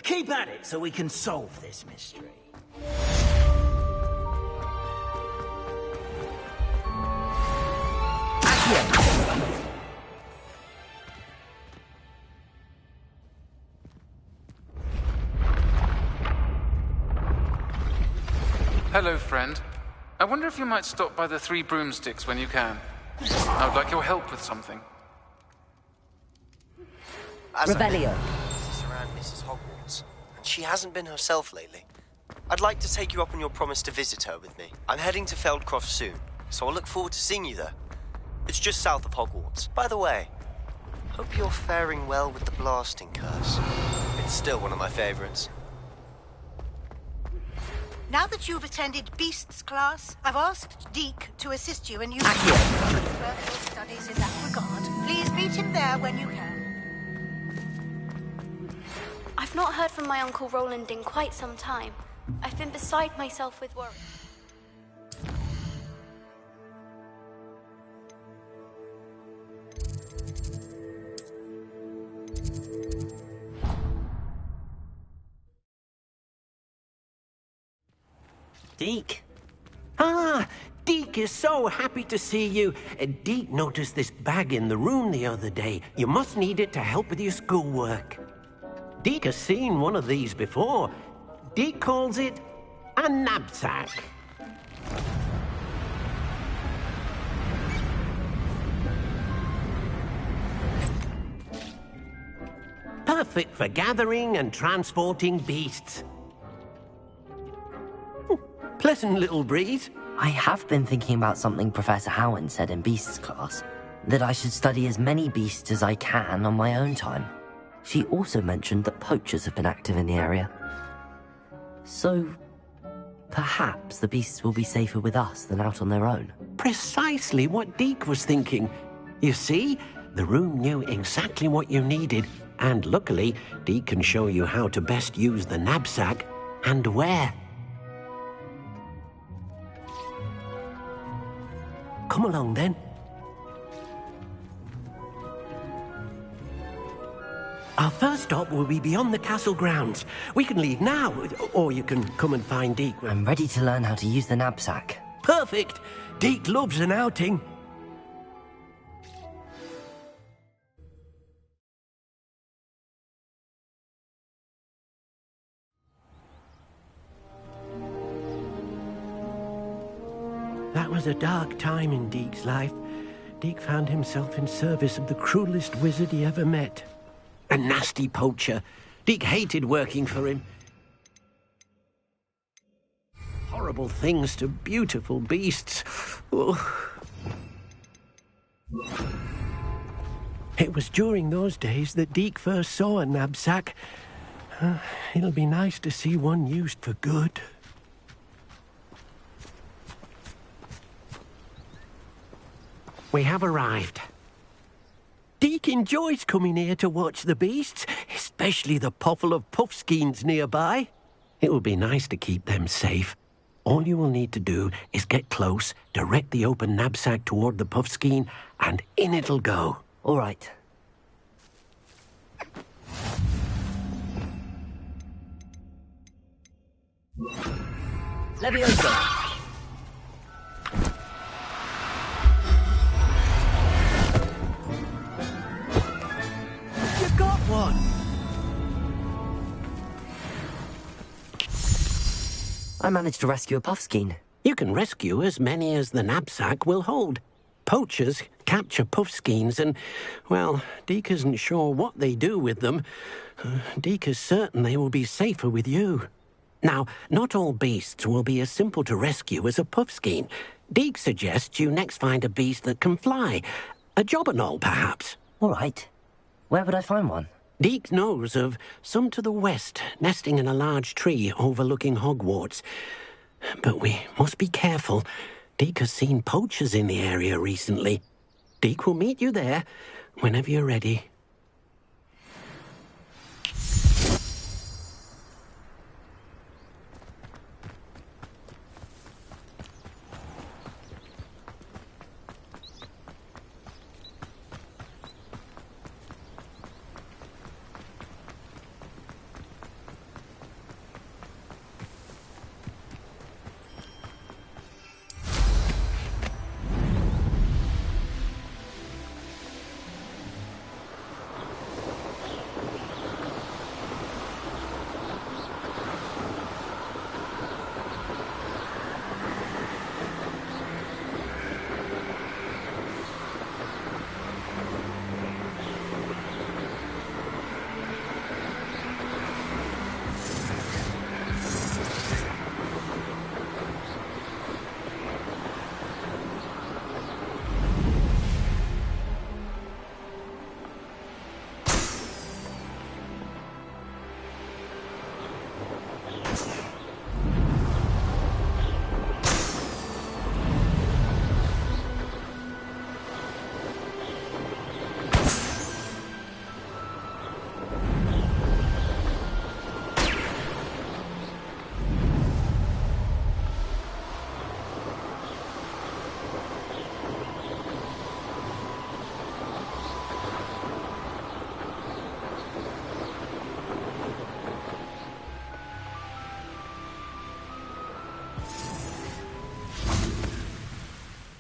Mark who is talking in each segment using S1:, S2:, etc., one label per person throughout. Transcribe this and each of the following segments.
S1: Keep at it so we can solve this mystery.
S2: Hello, friend. I wonder if you might stop by the Three Broomsticks when you can. I would like your help with something.
S3: Revelio.
S4: This is around Mrs. Hogwarts, and she hasn't been herself lately. I'd like to take you up on your promise to visit her with me. I'm heading to Feldcroft soon, so I'll look forward to seeing you there. It's just south of Hogwarts. By the way, hope you're faring well with the blasting curse. It's still one of my favorites.
S5: Now that you've attended Beasts class, I've asked Deke to assist you in using further your studies in that regard. Please meet him there when you can.
S6: I've not heard from my Uncle Roland in quite some time. I've been beside myself with worry.
S7: Deke? Ah, Deke is so happy to see you. Deke noticed this bag in the room the other day. You must need it to help with your schoolwork. Deke has seen one of these before. Deke calls it a knapsack. Perfect for gathering and transporting beasts. Pleasant little breeze.
S3: I have been thinking about something Professor Howard said in Beasts class, that I should study as many beasts as I can on my own time. She also mentioned that poachers have been active in the area. So, perhaps the beasts will be safer with us than out on their own.
S7: Precisely what Deke was thinking. You see, the room knew exactly what you needed, and luckily, Deke can show you how to best use the knapsack and where. Come along, then. Our first stop will be beyond the castle grounds. We can leave now, or you can come and find Deke.
S3: I'm ready to learn how to use the knapsack.
S7: Perfect! Deke loves an outing. That was a dark time in Deke's life. Deke found himself in service of the cruelest wizard he ever met. A nasty poacher. Deke hated working for him. Horrible things to beautiful beasts. Oh. It was during those days that Deke first saw a knapsack. It'll be nice to see one used for good. We have arrived. Deke enjoys coming here to watch the beasts, especially the potful of puffskeins nearby. It will be nice to keep them safe. All you will need to do is get close, direct the open knapsack toward the puffskein, and in it'll go.
S3: All right. Leviosa!
S7: One.
S3: I managed to rescue a puffskein.
S7: You can rescue as many as the knapsack will hold. Poachers capture puffskeins and, well, Deke isn't sure what they do with them. Deke is certain they will be safer with you. Now, not all beasts will be as simple to rescue as a puffskein. Deke suggests you next find a beast that can fly. A jobberknoll, perhaps.
S3: All right. Where would I find one?
S7: Deke knows of some to the west, nesting in a large tree overlooking Hogwarts. But we must be careful. Deke has seen poachers in the area recently. Deke will meet you there whenever you're ready.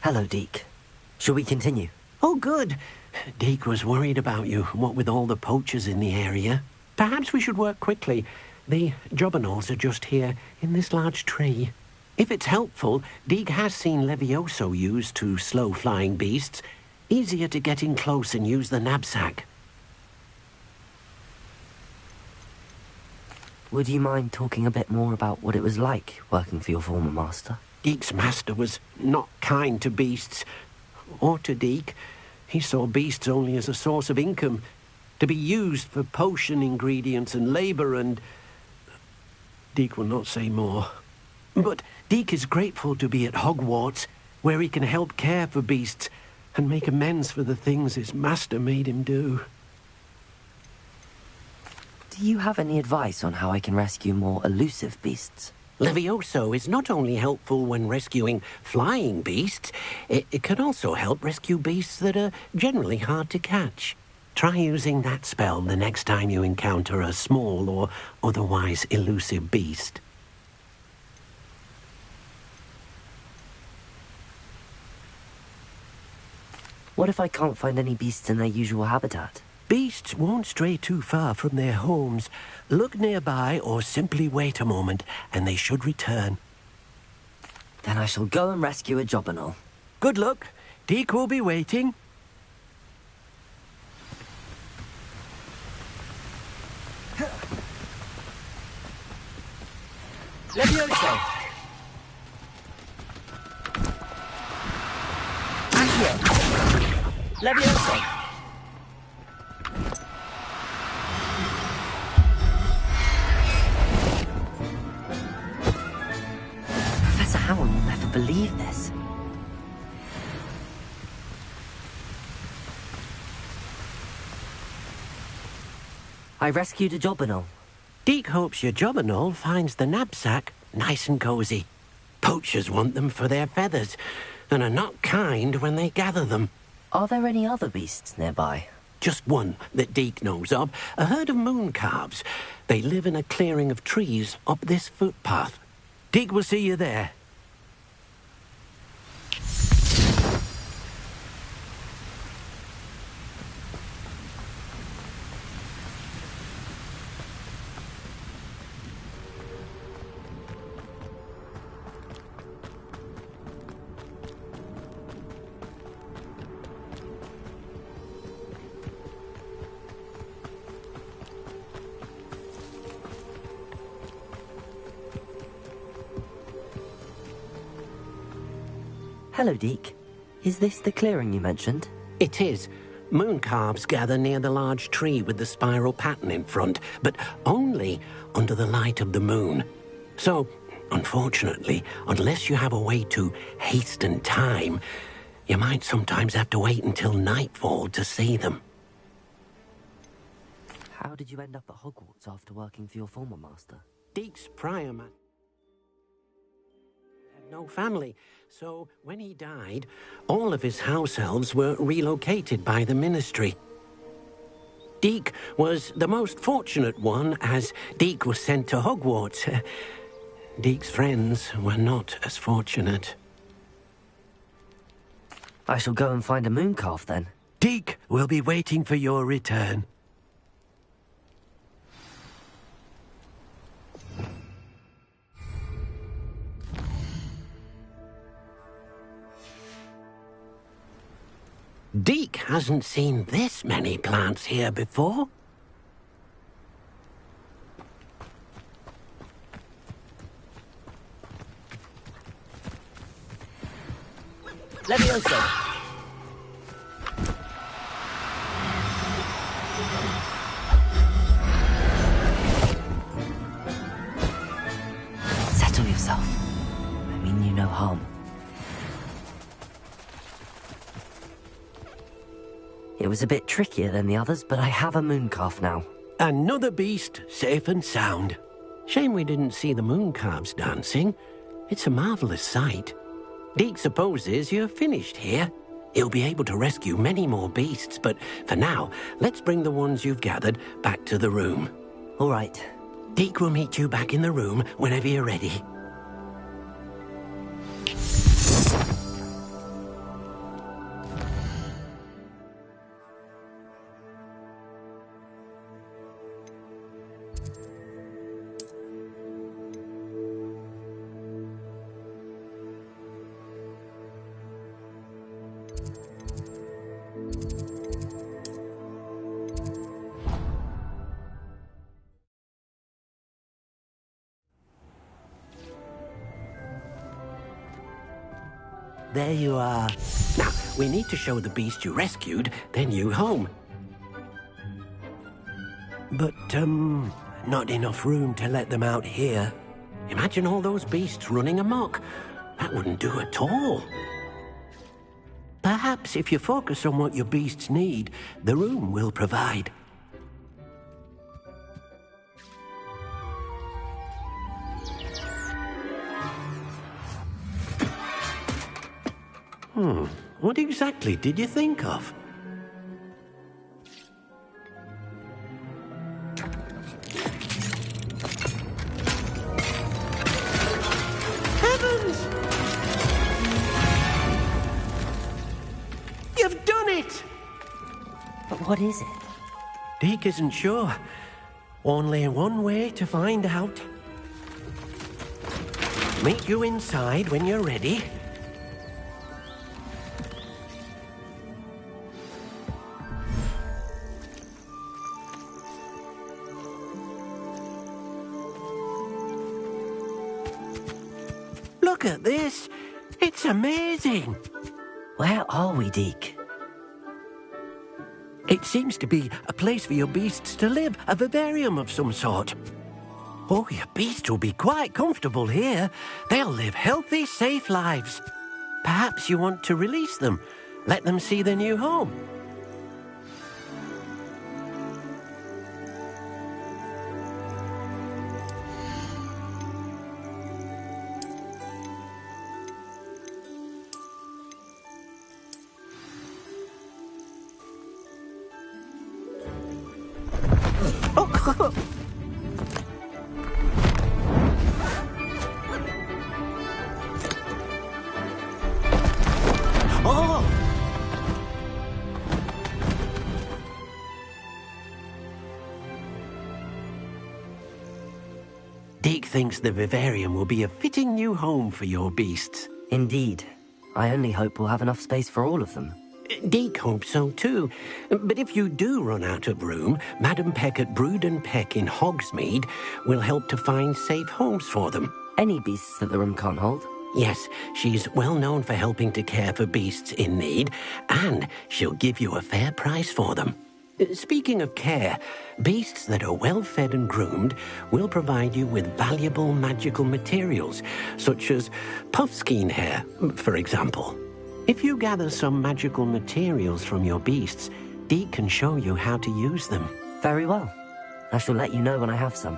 S3: Hello, Deke. Shall we continue?
S7: Oh, good. Deke was worried about you, what with all the poachers in the area. Perhaps we should work quickly. The Jobberknolls are just here, in this large tree. If it's helpful, Deke has seen Levioso used to slow flying beasts. Easier to get in close and use the knapsack.
S3: Would you mind talking a bit more about what it was like working for your former master?
S7: Deke's master was not kind to beasts, or to Deke. He saw beasts only as a source of income, to be used for potion ingredients and labour and... Deke will not say more. But Deke is grateful to be at Hogwarts, where he can help care for beasts and make amends for the things his master made him do.
S3: Do you have any advice on how I can rescue more elusive beasts?
S7: Levioso is not only helpful when rescuing flying beasts, it can also help rescue beasts that are generally hard to catch. Try using that spell the next time you encounter a small or otherwise elusive beast.
S3: What if I can't find any beasts in their usual habitat?
S7: Beasts won't stray too far from their homes. Look nearby or simply wait a moment, and they should return.
S3: Then I shall go and rescue a Jobberknoll.
S7: Good luck. Deke will be waiting.
S1: Levioso! Accio! Levioso!
S3: Professor Howard will never believe this. I rescued a Jobberknoll.
S7: Deke hopes your Jobberknoll finds the knapsack nice and cozy. Poachers want them for their feathers, and are not kind when they gather them.
S3: Are there any other beasts nearby?
S7: Just one that Deke knows of, a herd of mooncalves. They live in a clearing of trees up this footpath. Deke will see you there.
S3: Hello, Deke. Is this the clearing you mentioned?
S7: It is. Mooncalves gather near the large tree with the spiral pattern in front, but only under the light of the moon. So, unfortunately, unless you have a way to hasten time, you might sometimes have to wait until nightfall to see them.
S3: How did you end up at Hogwarts after working for your former master?
S7: Deke's prior man had no family, so when he died, all of his house elves were relocated by the Ministry. Deke was the most fortunate one, as Deke was sent to Hogwarts. Deke's friends were not as fortunate.
S3: I shall go and find a mooncalf then.
S7: Deke will be waiting for your return. Deke hasn't seen this many plants here before.
S1: Levioso!
S3: Settle yourself. I mean you no harm. It was a bit trickier than the others, but I have a mooncalf now.
S7: Another beast, safe and sound. Shame we didn't see the mooncalves dancing. It's a marvellous sight. Deke supposes you're finished here. He'll be able to rescue many more beasts, but for now, let's bring the ones you've gathered back to the room.
S3: All right.
S7: Deke will meet you back in the room whenever you're ready. there you are. Now, we need to show the beast you rescued their new home. But, not enough room to let them out here. Imagine all those beasts running amok. That wouldn't do at all. Perhaps if you focus on what your beasts need, the room will provide. What exactly did you think of? Heavens! You've done it!
S3: But what is it?
S7: Deke isn't sure. Only one way to find out. Meet you inside when you're ready. Look at this. It's amazing.
S3: Where are we, Deke?
S7: It seems to be a place for your beasts to live, a vivarium of some sort. Oh, your beasts will be quite comfortable here. They'll live healthy, safe lives. Perhaps you want to release them, let them see their new home. Oh! Deke thinks the vivarium will be a fitting new home for your beasts.
S3: Indeed. I only hope we'll have enough space for all of them.
S7: Deke hopes so too. But if you do run out of room, Madam Peck at Brood and Peck in Hogsmeade will help to find safe homes for them.
S3: Any beasts that the room can't hold?
S7: Yes, she's well known for helping to care for beasts in need, and she'll give you a fair price for them. Speaking of care, beasts that are well fed and groomed will provide you with valuable magical materials, such as puffskein hair, for example. If you gather some magical materials from your beasts, Deke can show you how to use them.
S3: Very well. I shall let you know when I have some.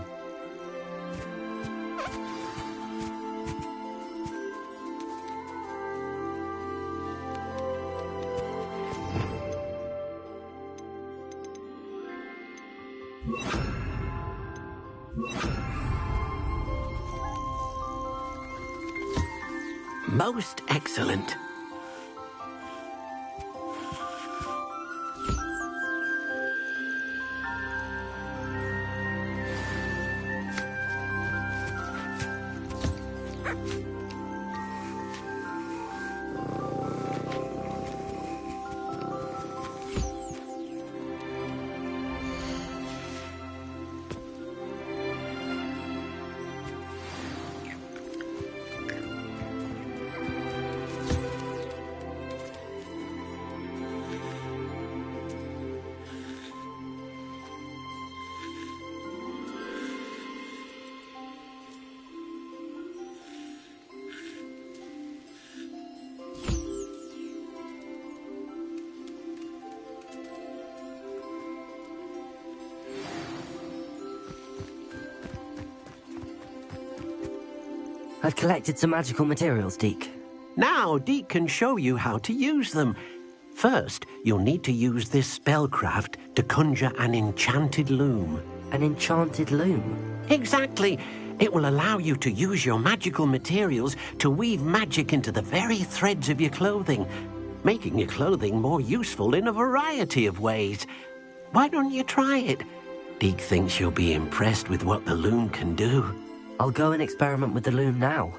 S7: Most excellent.
S3: I've collected some magical materials, Deke.
S7: Now Deke can show you how to use them. First, you'll need to use this spellcraft to conjure an enchanted loom.
S3: An enchanted loom?
S7: Exactly. It will allow you to use your magical materials to weave magic into the very threads of your clothing, making your clothing more useful in a variety of ways. Why don't you try it? Deke thinks you'll be impressed with what the loom can do.
S3: I'll go and experiment with the loom now.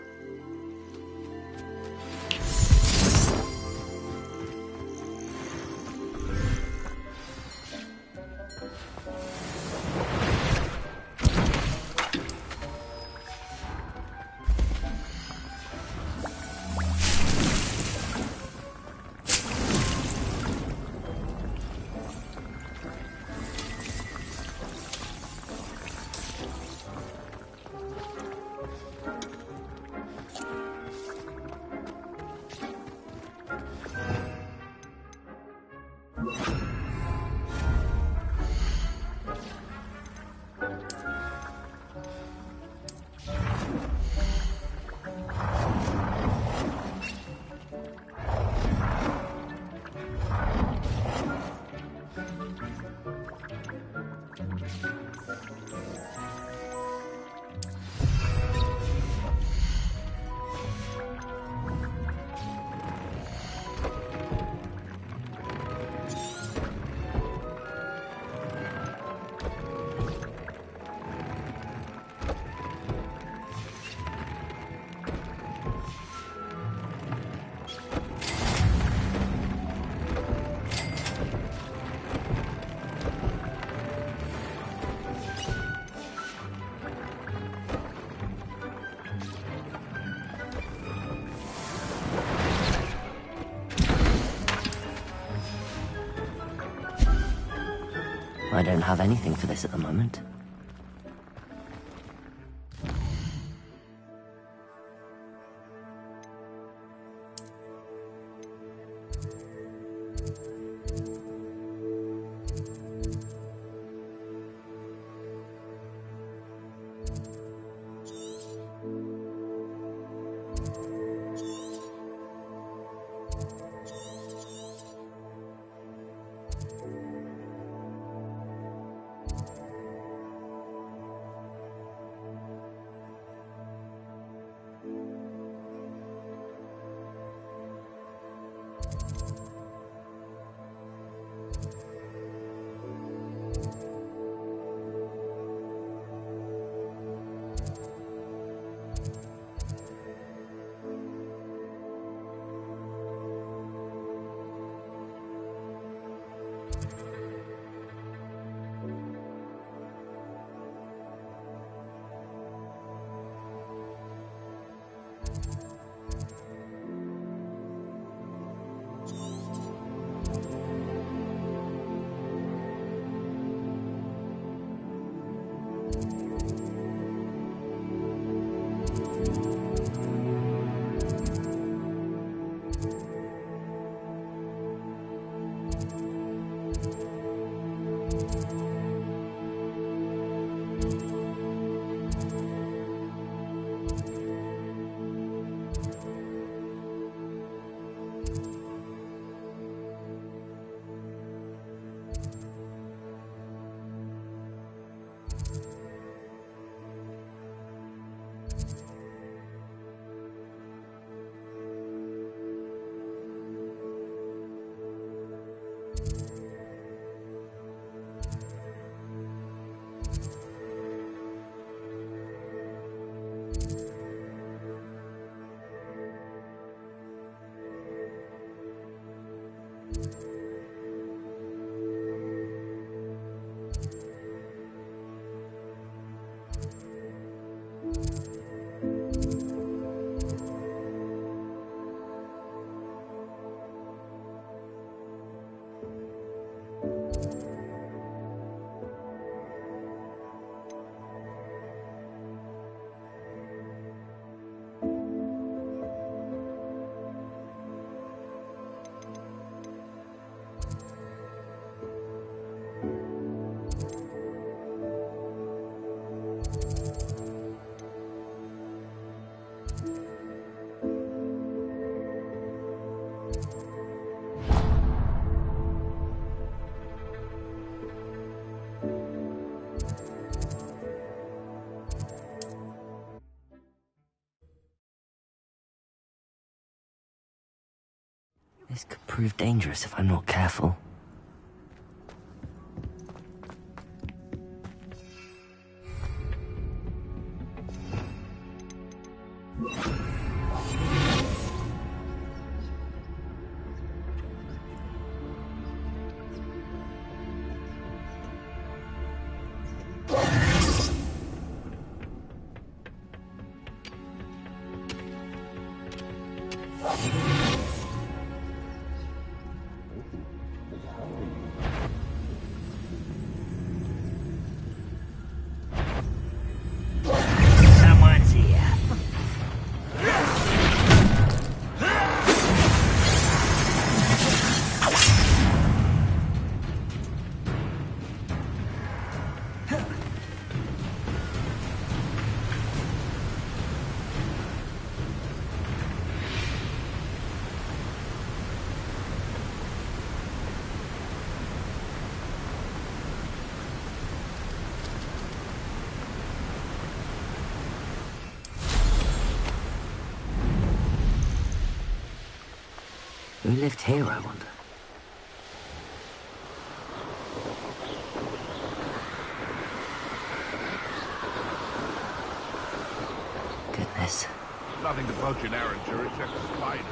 S3: I don't have anything for this at the moment. This could prove dangerous if I'm not careful.
S1: Someone's here.
S3: Who lived here, I wonder? Goodness.
S8: Nothing to poach in Arranger except spiders.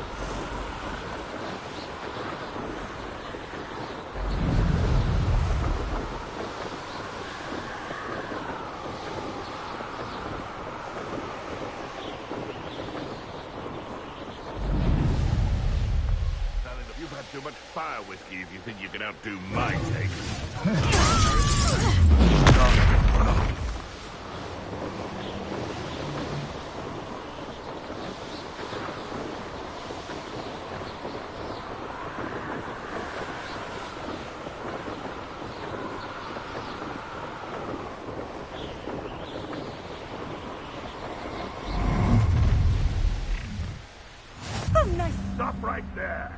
S8: You've had too much fire whiskey if you think you can outdo my taste. Stop right there.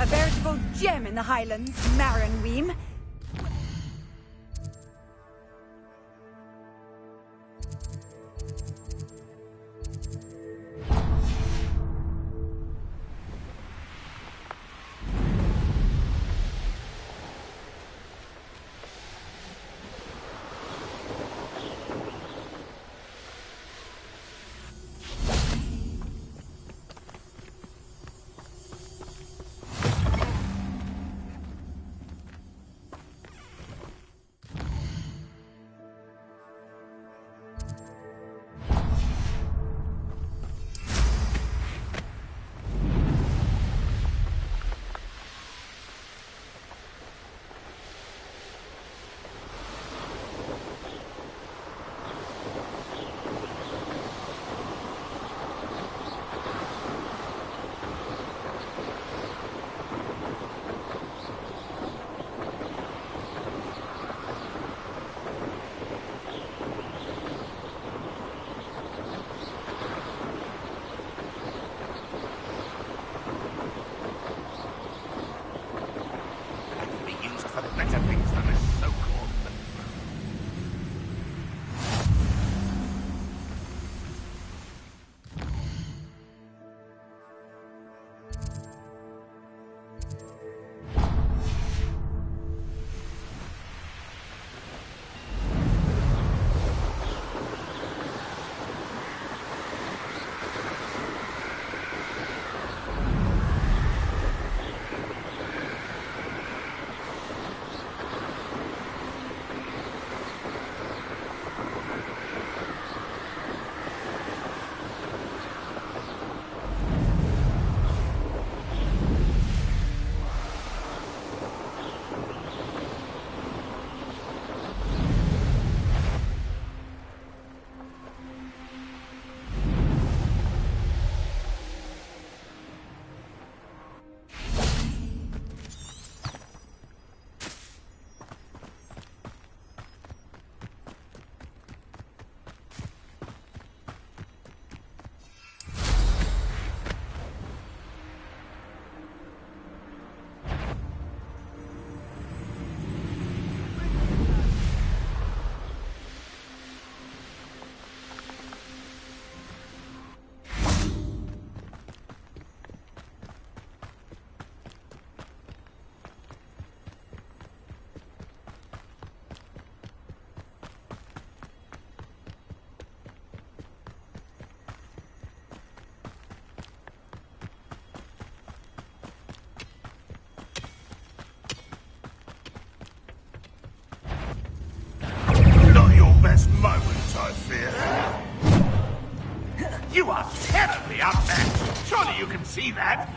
S9: A veritable gem in the Highlands, Maranweem.
S8: Better things than this so-called... Moments, I fear. You are terribly outmatched. Surely you can see that.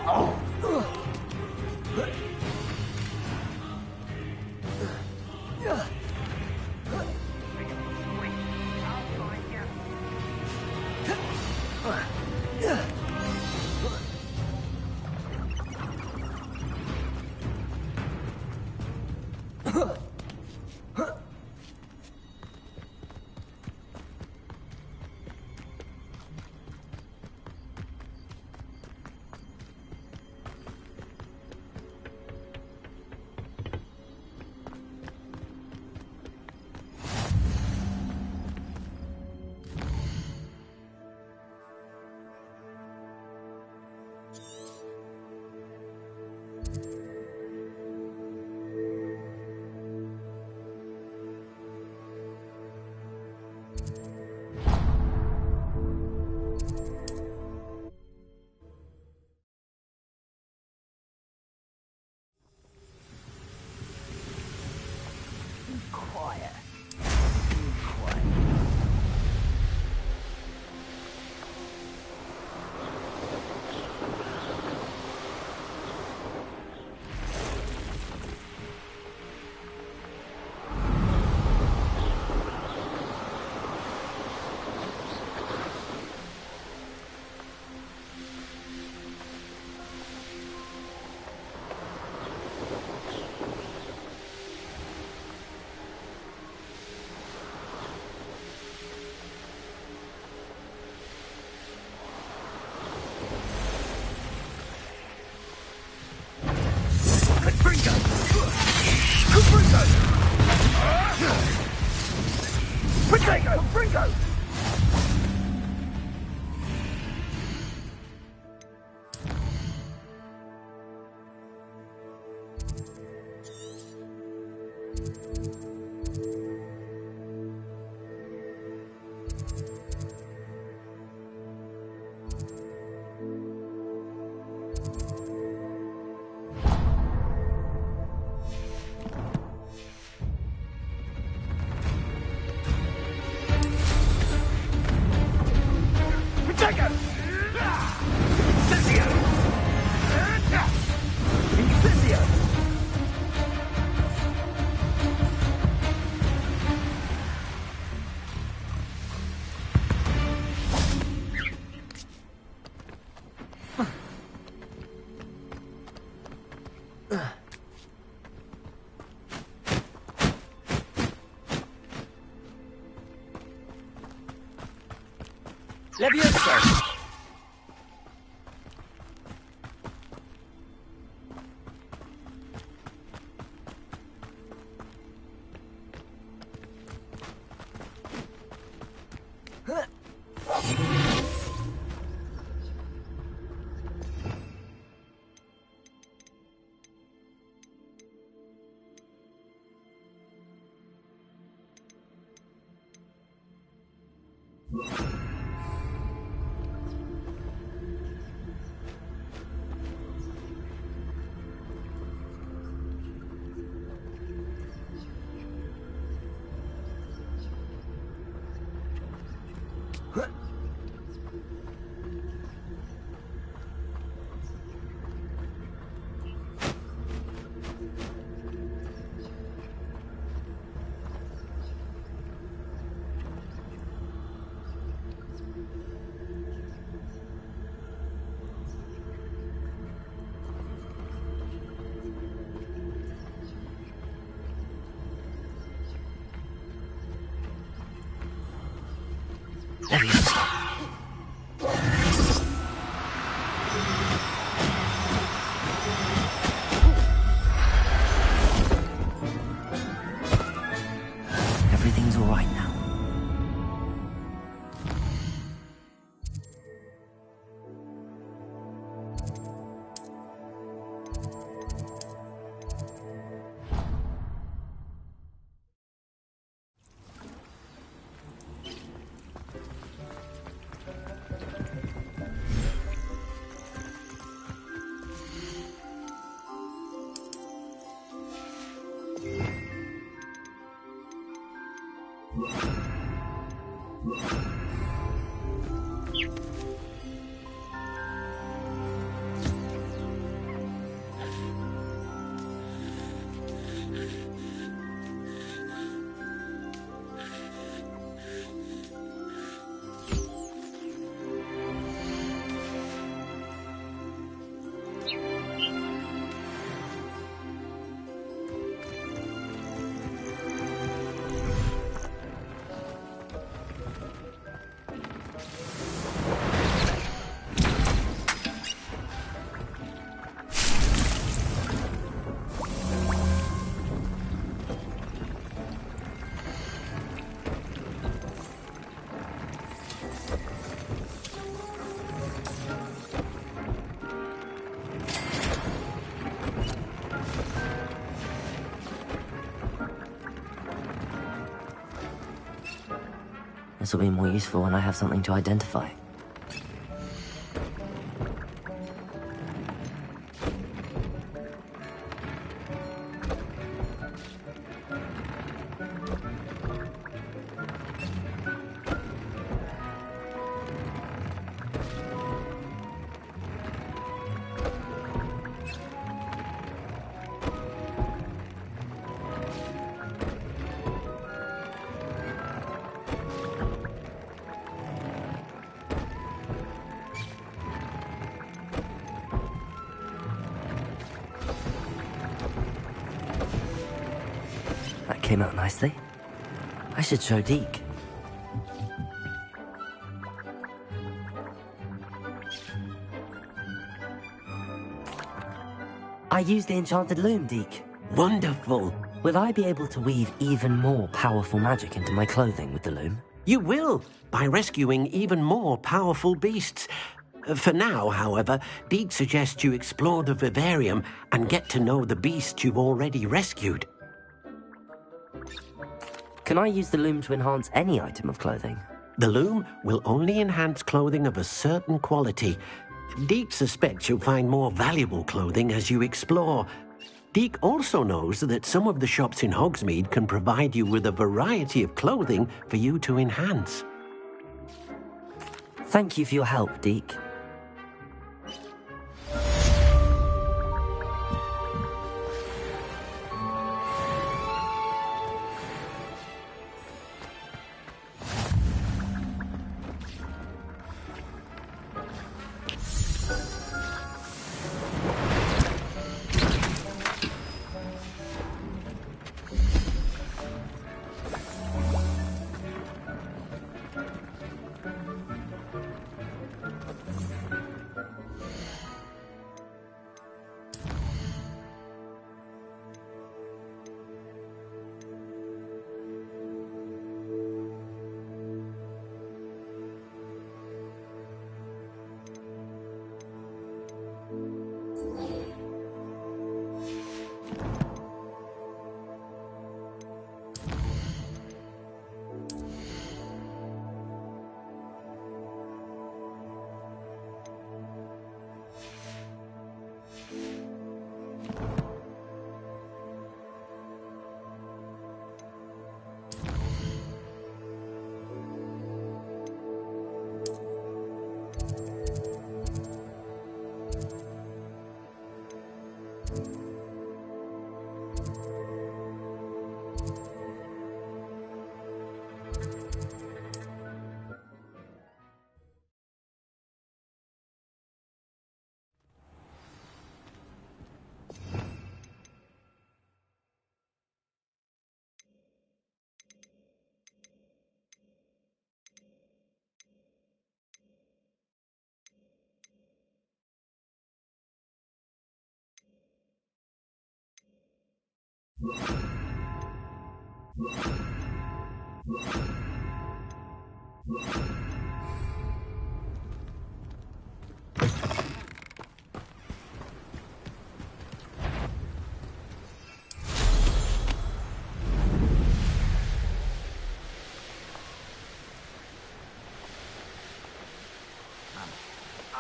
S8: Oh.
S1: Levioso!
S3: Everything's all right now. This will be more useful when I have something to identify. Came out nicely. I should show Deke. I used the enchanted loom, Deke.
S7: Wonderful.
S3: Will I be able to weave even more powerful magic into my clothing with the loom?
S7: You will, by rescuing even more powerful beasts. For now, however, Deke suggests you explore the vivarium and get to know the beasts you've already rescued.
S3: Can I use the loom to enhance any item of clothing?
S7: The loom will only enhance clothing of a certain quality. Deke suspects you'll find more valuable clothing as you explore. Deke also knows that some of the shops in Hogsmeade can provide you with a variety of clothing for you to enhance.
S3: Thank you for your help, Deke.
S8: Up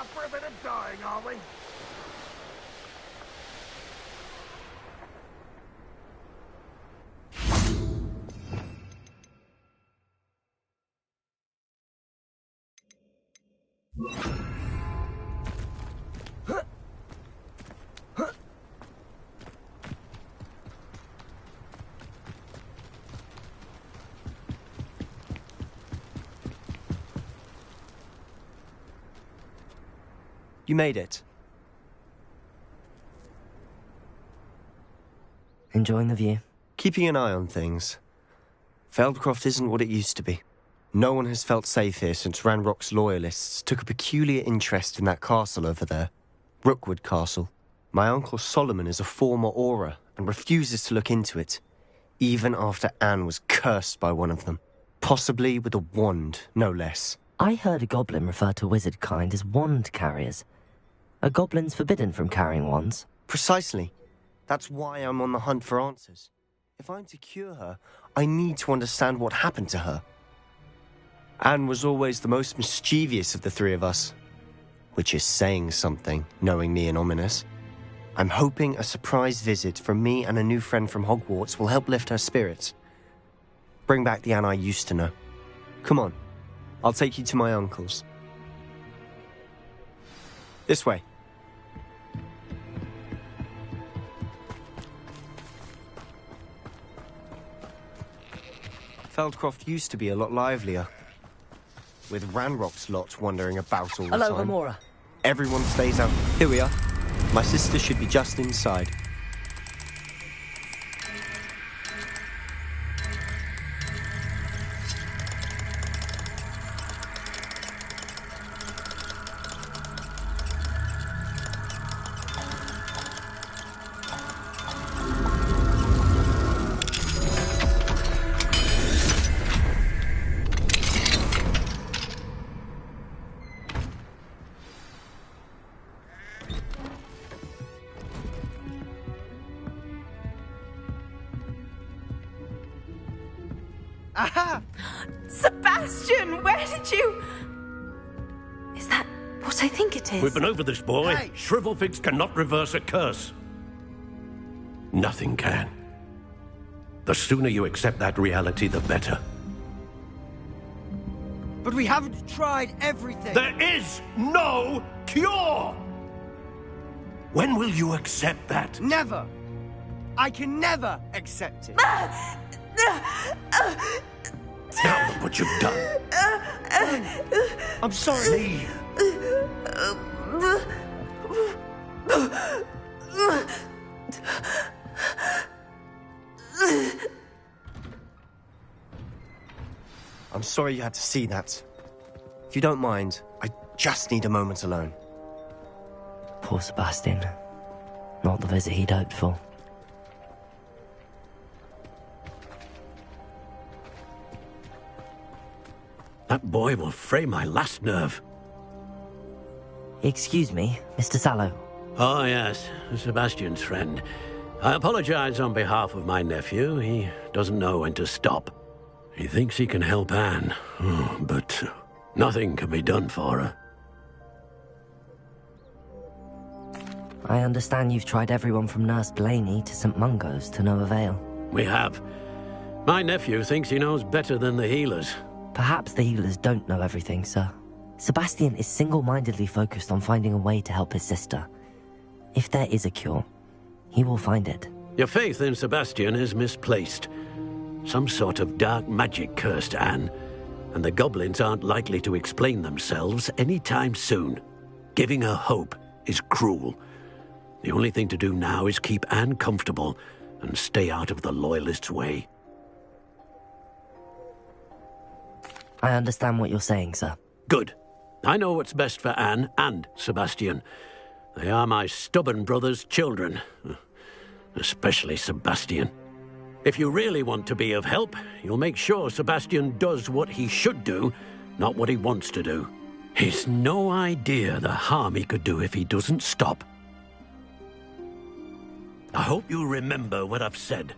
S8: for a bit of dying, are we?
S4: You made it.
S3: Enjoying the view?
S4: Keeping an eye on things. Feldcroft isn't what it used to be. No one has felt safe here since Ranrock's loyalists took a peculiar interest in that castle over there. Rookwood Castle. My uncle Solomon is a former Auror and refuses to look into it, even after Anne was cursed by one of them. Possibly with a wand, no less.
S3: I heard a goblin refer to wizard kind as wand carriers. Are goblins forbidden from carrying wands?
S4: Precisely. That's why I'm on the hunt for answers. If I'm to cure her, I need to understand what happened to her. Anne was always the most mischievous of the three of us. Which is saying something, knowing me and Ominous. I'm hoping a surprise visit from me and a new friend from Hogwarts will help lift her spirits. Bring back the Anne I used to know. Come on, I'll take you to my uncle's. This way. Feldcroft used to be a lot livelier. With Ranrock's lot wandering about all the
S3: Hello,
S4: time.
S3: Amora.
S4: Everyone stays out. Here we are. My sister should be just inside.
S10: Aha! Sebastian, where did you... Is that what I think it is?
S11: We've been over this, boy.
S10: Hey.
S11: Shrivelfix cannot reverse a curse. Nothing can. The sooner you accept that reality, the better.
S10: But we haven't tried everything.
S11: There is no cure! When will you accept that?
S10: Never. I can never accept it.
S11: Now look what you've done.
S10: I'm sorry.
S4: I'm sorry you had to see that. If you don't mind, I just need a moment alone.
S3: Poor Sebastian. Not the visit he'd hoped for.
S11: That boy will fray my last nerve.
S3: Excuse me, Mr. Sallow.
S11: Oh, yes, Sebastian's friend. I apologize on behalf of my nephew. He doesn't know when to stop. He thinks he can help Anne, but nothing can be done for her.
S3: I understand you've tried everyone from Nurse Blaney to St. Mungo's to no avail.
S11: We have. My nephew thinks he knows better than the healers.
S3: Perhaps the healers don't know everything, sir. Sebastian is single-mindedly focused on finding a way to help his sister. If there is a cure, he will find it.
S11: Your faith in Sebastian is misplaced. Some sort of dark magic cursed Anne, and the goblins aren't likely to explain themselves anytime soon. Giving her hope is cruel. The only thing to do now is keep Anne comfortable and stay out of the Loyalists' way.
S3: I understand what you're saying, sir.
S11: Good. I know what's best for Anne and Sebastian. They are my stubborn brother's children. Especially Sebastian. If you really want to be of help, you'll make sure Sebastian does what he should do, not what he wants to do. He's no idea the harm he could do if he doesn't stop. I hope you'll remember what I've said.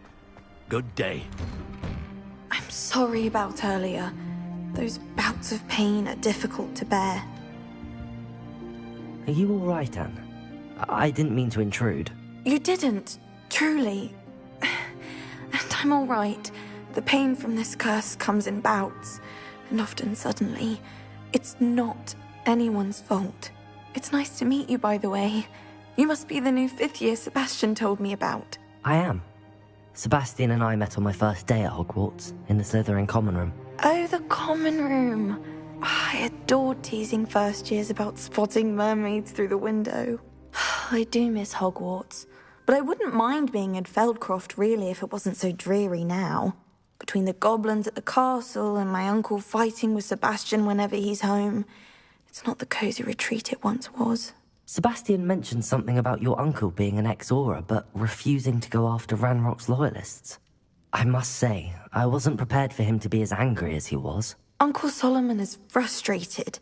S11: Good day.
S10: I'm sorry about earlier. Those bouts of pain are difficult to bear.
S3: Are you all right, Anne? I didn't mean to intrude.
S10: You didn't, truly. And I'm all right. The pain from this curse comes in bouts, and often suddenly. It's not anyone's fault. It's nice to meet you, by the way. You must be the new 5th year Sebastian told me about.
S3: I am. Sebastian and I met on my first day at Hogwarts, in the Slytherin common room.
S10: Oh, the common room. I adored teasing first years about spotting mermaids through the window. I do miss Hogwarts, but I wouldn't mind being in Feldcroft really if it wasn't so dreary now. Between the goblins at the castle and my uncle fighting with Sebastian whenever he's home, it's not the cosy retreat it once was.
S3: Sebastian mentioned something about your uncle being an ex-Auror, but refusing to go after Ranrock's loyalists. I must say, I wasn't prepared for him to be as angry as he was.
S10: Uncle Solomon is frustrated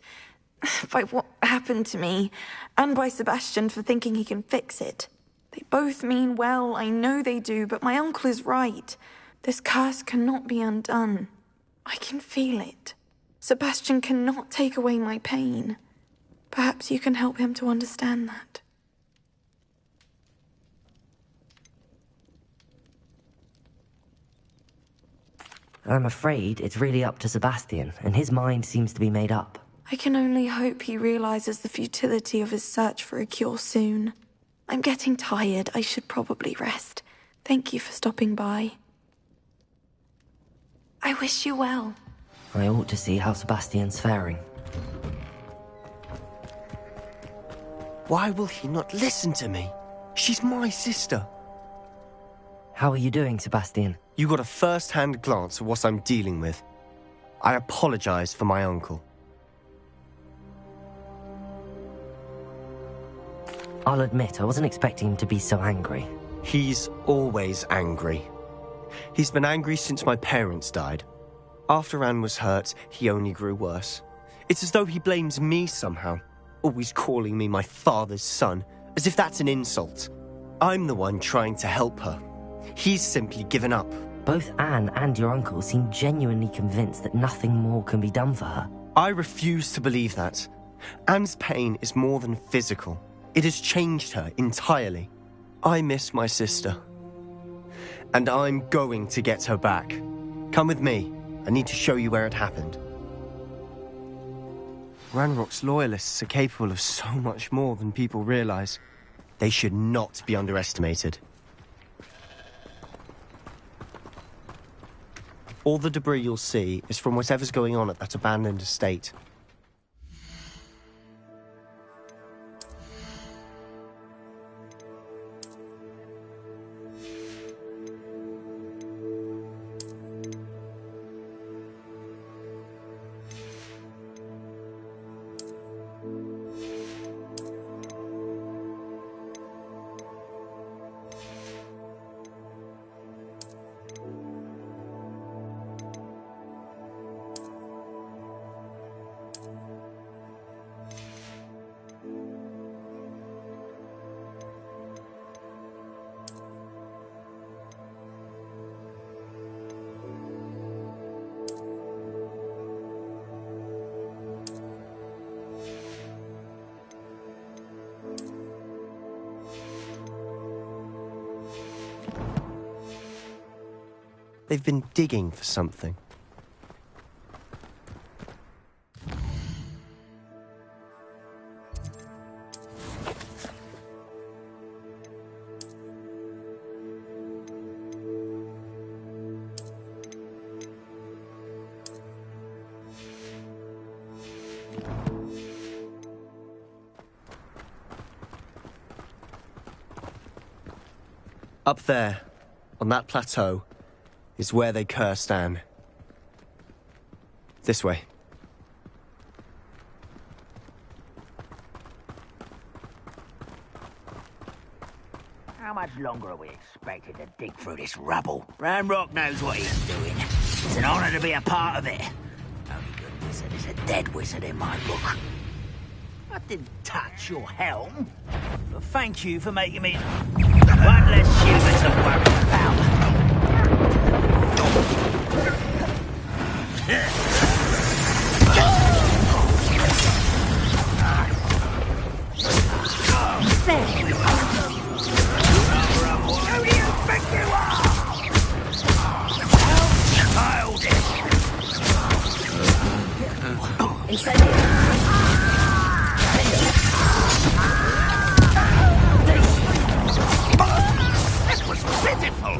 S10: by what happened to me, and by Sebastian for thinking he can fix it. They both mean well, I know they do, but my uncle is right. This curse cannot be undone. I can feel it. Sebastian cannot take away my pain. Perhaps you can help him to understand that.
S3: I'm afraid it's really up to Sebastian, and his mind seems to be made up.
S10: I can only hope he realizes the futility of his search for a cure soon. I'm getting tired. I should probably rest. Thank you for stopping by. I wish you well.
S3: I ought to see how Sebastian's faring.
S4: Why will he not listen to me? She's my sister.
S3: How are you doing, Sebastian?
S4: You got a first-hand glance at what I'm dealing with. I apologize for my uncle.
S3: I'll admit, I wasn't expecting him to be so angry.
S4: He's always angry. He's been angry since my parents died. After Anne was hurt, he only grew worse. It's as though he blames me somehow, always calling me my father's son, as if that's an insult. I'm the one trying to help her. He's simply given up.
S3: Both Anne and your uncle seem genuinely convinced that nothing more can be done for her.
S4: I refuse to believe that. Anne's pain is more than physical. It has changed her entirely. I miss my sister. And I'm going to get her back. Come with me. I need to show you where it happened. Ranrock's loyalists are capable of so much more than people realize. They should not be underestimated. All the debris you'll see is from whatever's going on at that abandoned estate. They've been digging for something. Up there, on that plateau, is where they cursed Anne. This way.
S1: How much longer are we expected to dig through this rubble? Ramrock knows what he's doing. It's an honor to be a part of it. Only good wizard is a dead wizard in my book. I didn't touch your helm, but thank you for making me one less human to worry about. Who do you think you are? How childish! Incendio! That was pitiful!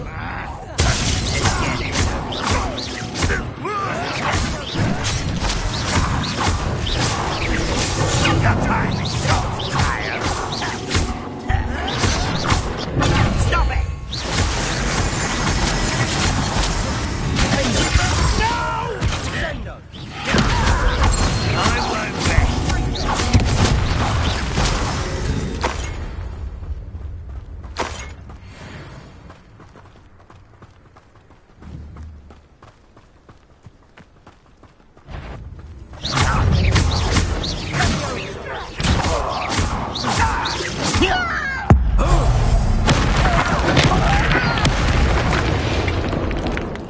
S1: Your time is short, child. Stop it! No! I won't rest.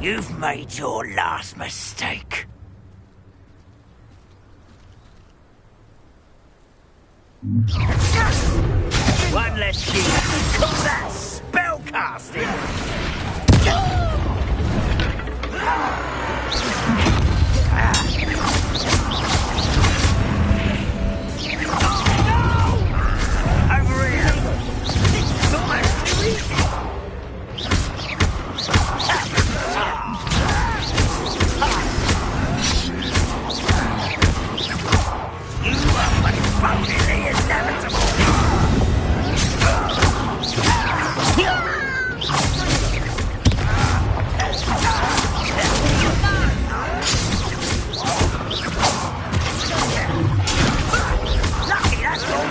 S1: You've made your last mistake. One less sheep. Call that spellcasting. Over here. It's almost too easy. You are postponing the inevitable. Lucky, that's all.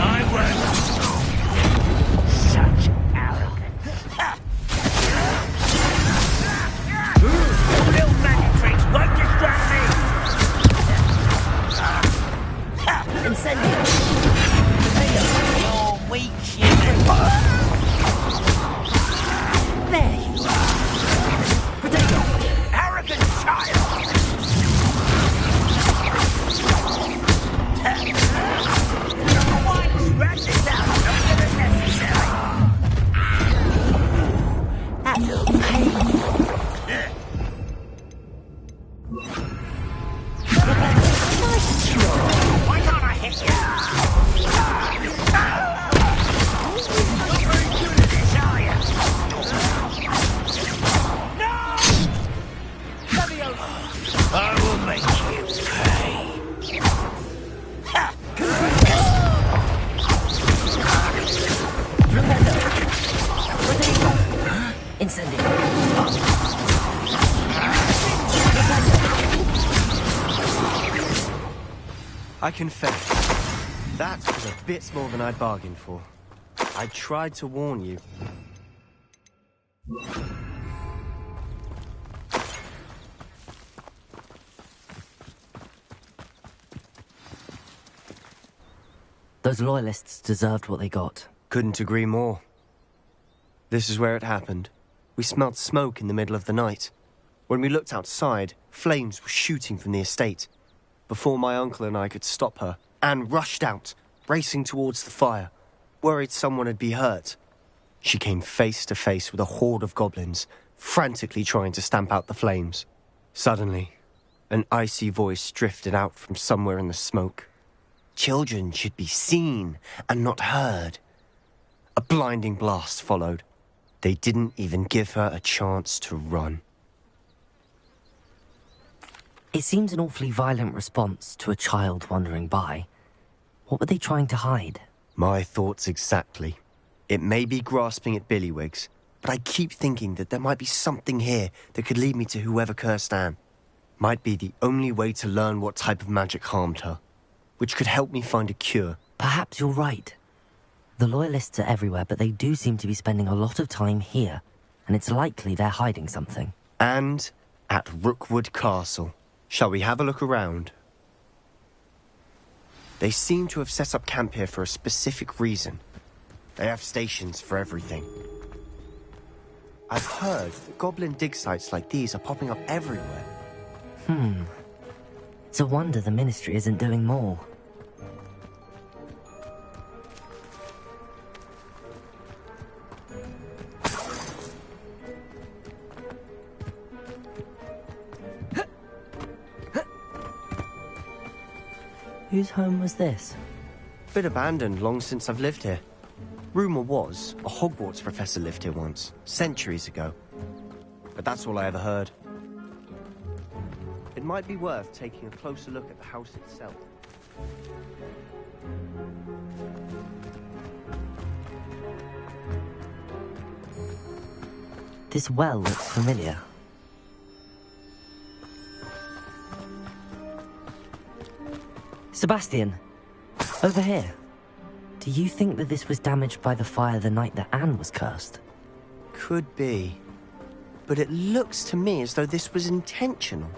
S1: I won't. Such arrogance. Your little magic tricks won't distract me. Incendio. You're weak, human. There you are. Potato. Arrogant child. Why drag this out longer than necessary? Why can't I hit you? Not very good at this, are you? No! I will make you pay.
S4: I confess, that was a bit more than I'd bargained for. I tried to warn you.
S3: Those loyalists deserved what they got.
S4: Couldn't agree more. This is where it happened. We smelled smoke in the middle of the night. When we looked outside, flames were shooting from the estate. Before my uncle and I could stop her, Anne rushed out, racing towards the fire, worried someone had been hurt. She came face to face with a horde of goblins, frantically trying to stamp out the flames. Suddenly, an icy voice drifted out from somewhere in the smoke. Children should be seen and not heard. A blinding blast followed. They didn't even give her a chance to run.
S3: It seems an awfully violent response to a child wandering by. What were they trying to hide?
S4: My thoughts exactly. It may be grasping at Billywigs, but I keep thinking that there might be something here that could lead me to whoever cursed Anne. Might be the only way to learn what type of magic harmed her, which could help me find a cure
S3: Perhaps you're right. The Loyalists are everywhere, but they do seem to be spending a lot of time here, and it's likely they're hiding something.
S4: And at Rookwood Castle. Shall we have a look around? They seem to have set up camp here for a specific reason. They have stations for everything. I've heard that goblin dig sites like these are popping up everywhere.
S3: It's a wonder the Ministry isn't doing more. Whose home was this?
S4: Been abandoned long since I've lived here. Rumour was, a Hogwarts professor lived here once, centuries ago. But that's all I ever heard. It might be worth taking a closer look at the house itself.
S3: This well looks familiar. Sebastian, over here. Do you think that this was damaged by the fire the night that Anne was cursed?
S4: Could be. But it looks to me as though this was intentional.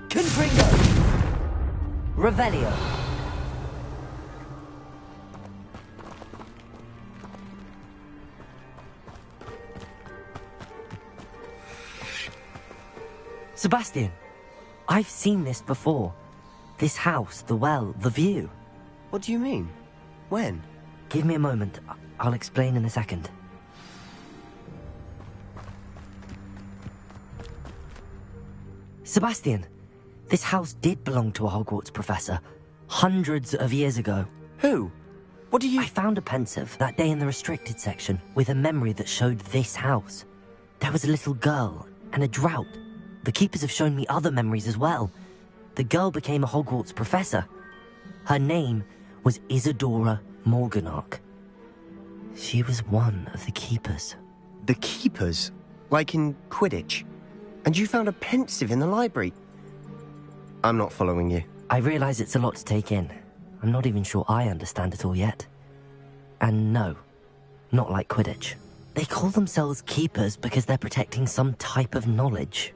S3: Confringo! Revelio! Sebastian, I've seen this before. This house, the well, the view.
S4: What do you mean? When?
S3: Give me a moment. I'll explain in a second. Sebastian, this house did belong to a Hogwarts professor, hundreds of years ago.
S4: Who? What do you...
S3: I found a pensive that day in the restricted section with a memory that showed this house. There was a little girl and a drought. The keepers have shown me other memories as well. The girl became a Hogwarts professor. Her name was Isadora Morganach. She was one of the keepers.
S4: The keepers? Like in Quidditch? And you found a pensive in the library? I'm not following you.
S3: I realize it's a lot to take in. I'm not even sure I understand it all yet. And no, not like Quidditch. They call themselves keepers because they're protecting some type of knowledge.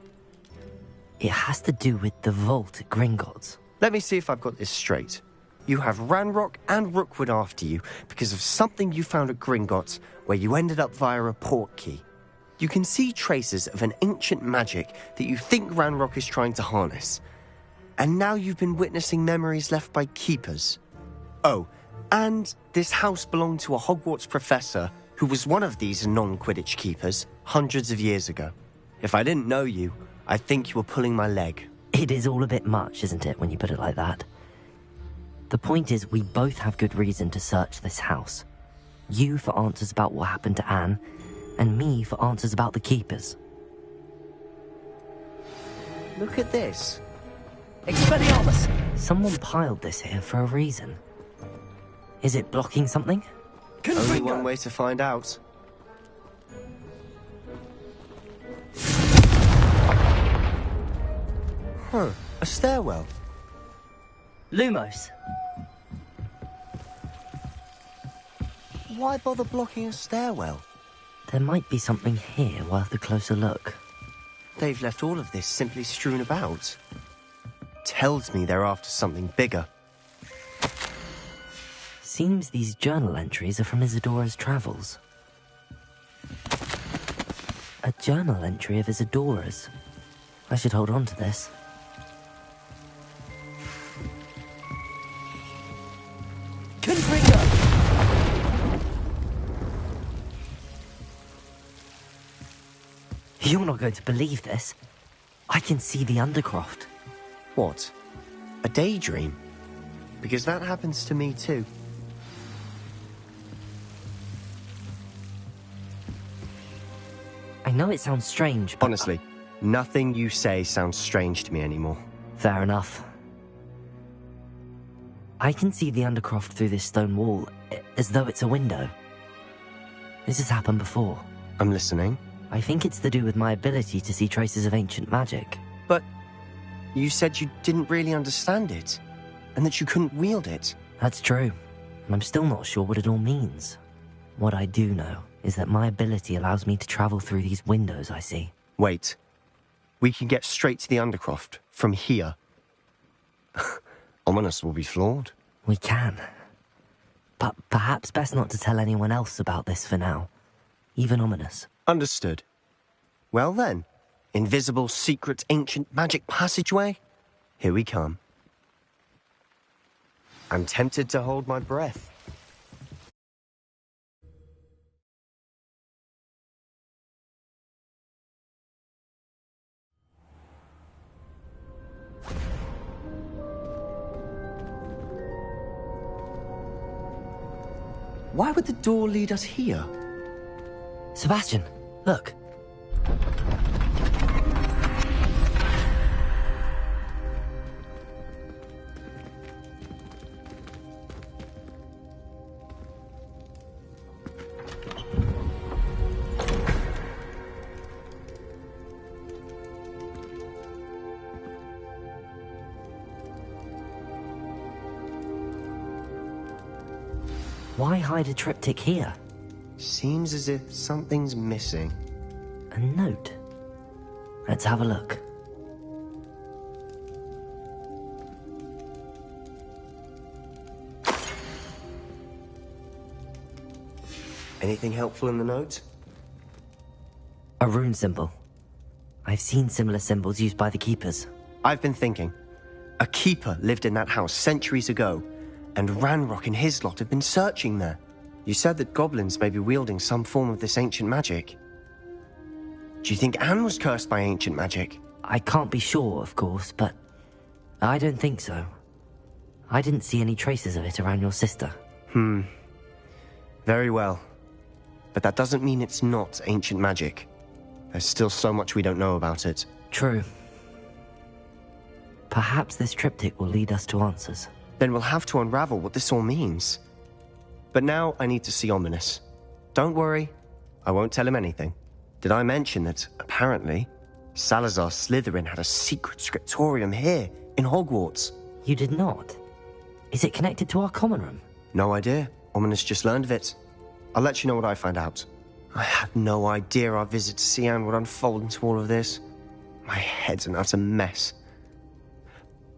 S3: It has to do with the vault at Gringotts.
S4: Let me see if I've got this straight. You have Ranrock and Rookwood after you because of something you found at Gringotts where you ended up via a portkey. You can see traces of an ancient magic that you think Ranrock is trying to harness. And now you've been witnessing memories left by keepers. Oh, and this house belonged to a Hogwarts professor who was one of these non-Quidditch keepers hundreds of years ago. If I didn't know you, I think you were pulling my leg.
S3: It is all a bit much, isn't it, when you put it like that? The point is, we both have good reason to search this house. You for answers about what happened to Anne, and me for answers about the keepers.
S4: Look at this.
S3: Expelliarmus! Someone piled this here for a reason. Is it blocking something?
S4: Only one way to find out. Huh, a stairwell.
S3: Lumos.
S4: Why bother blocking a stairwell?
S3: There might be something here worth a closer look.
S4: They've left all of this simply strewn about. Tells me they're after something bigger.
S3: Seems these journal entries are from Isadora's travels. A journal entry of Isadora's. I should hold on to this. You're not going to believe this. I can see the Undercroft.
S4: What? A daydream? Because that happens to me too.
S3: I know it sounds strange, but...
S4: Honestly, nothing you say sounds strange to me anymore.
S3: Fair enough. I can see the Undercroft through this stone wall, as though it's a window. This has happened before.
S4: I'm listening.
S3: I think it's to do with my ability to see traces of ancient magic.
S4: But you said you didn't really understand it, and that you couldn't wield it.
S3: That's true, and I'm still not sure what it all means. What I do know is that my ability allows me to travel through these windows I see.
S4: Wait. We can get straight to the Undercroft from here. Ominis will be floored.
S3: We can. But perhaps best not to tell anyone else about this for now. Even Ominis.
S4: Understood. Well then, invisible, secret, ancient magic passageway? Here we come. I'm tempted to hold my breath. Why would the door lead us here?
S3: Sebastian, look. Why hide a triptych here?
S4: Seems as if something's missing.
S3: A note. Let's have a look.
S4: Anything helpful in the note?
S3: A rune symbol. I've seen similar symbols used by the Keepers.
S4: I've been thinking. A Keeper lived in that house centuries ago, and Ranrock and his lot have been searching there. You said that goblins may be wielding some form of this ancient magic. Do you think Anne was cursed by ancient magic?
S3: I can't be sure, of course, but I don't think so. I didn't see any traces of it around your sister.
S4: Very well. But that doesn't mean it's not ancient magic. There's still so much we don't know about it.
S3: True. Perhaps this triptych will lead us to answers.
S4: Then we'll have to unravel what this all means. But now I need to see Ominis. Don't worry, I won't tell him anything. Did I mention that, apparently, Salazar Slytherin had a secret scriptorium here, in Hogwarts?
S3: You did not? Is it connected to our common room?
S4: No idea. Ominis just learned of it. I'll let you know what I find out. I had no idea our visit to Cian would unfold into all of this. My head's an utter mess.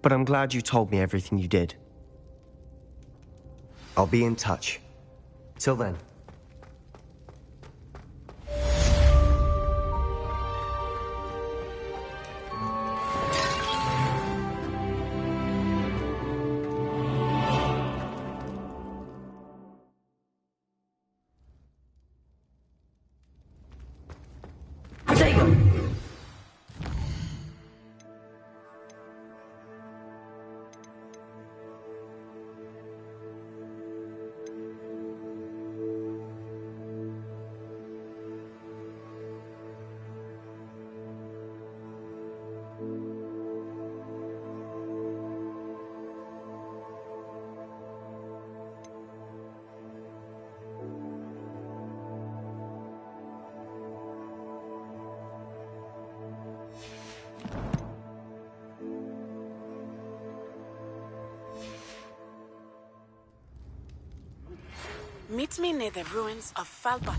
S4: But I'm glad you told me everything you did. I'll be in touch. Till then.
S12: Meet me near the ruins of Falbat.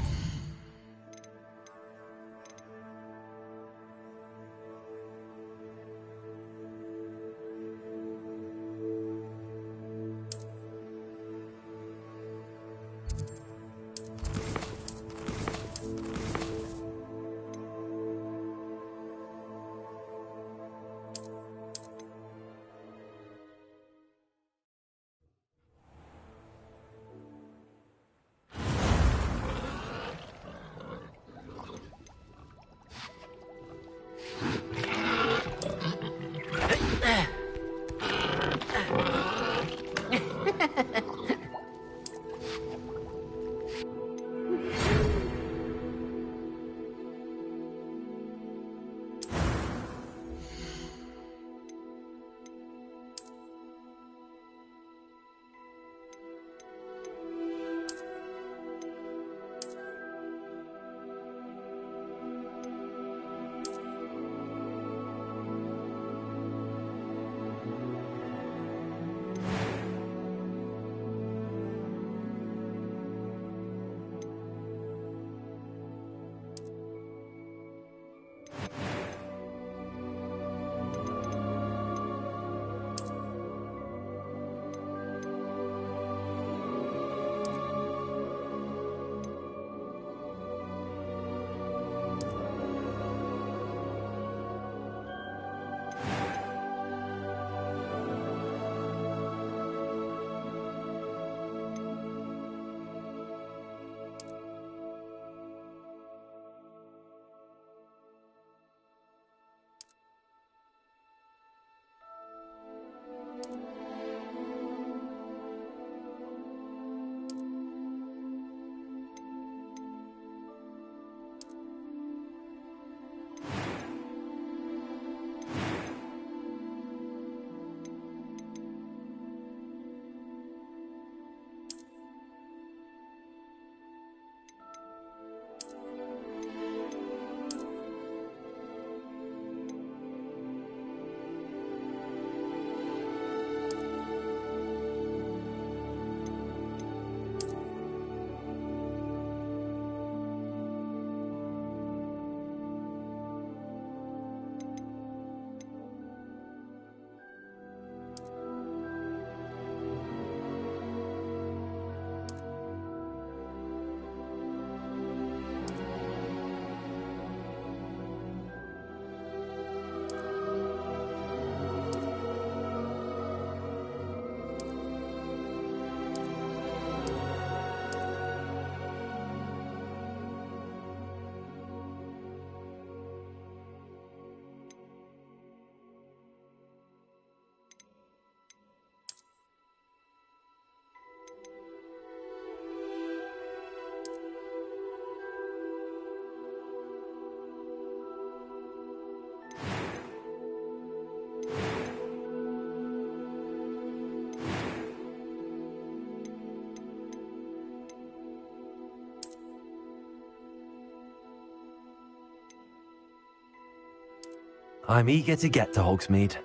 S13: I'm eager to get to Hogsmeade.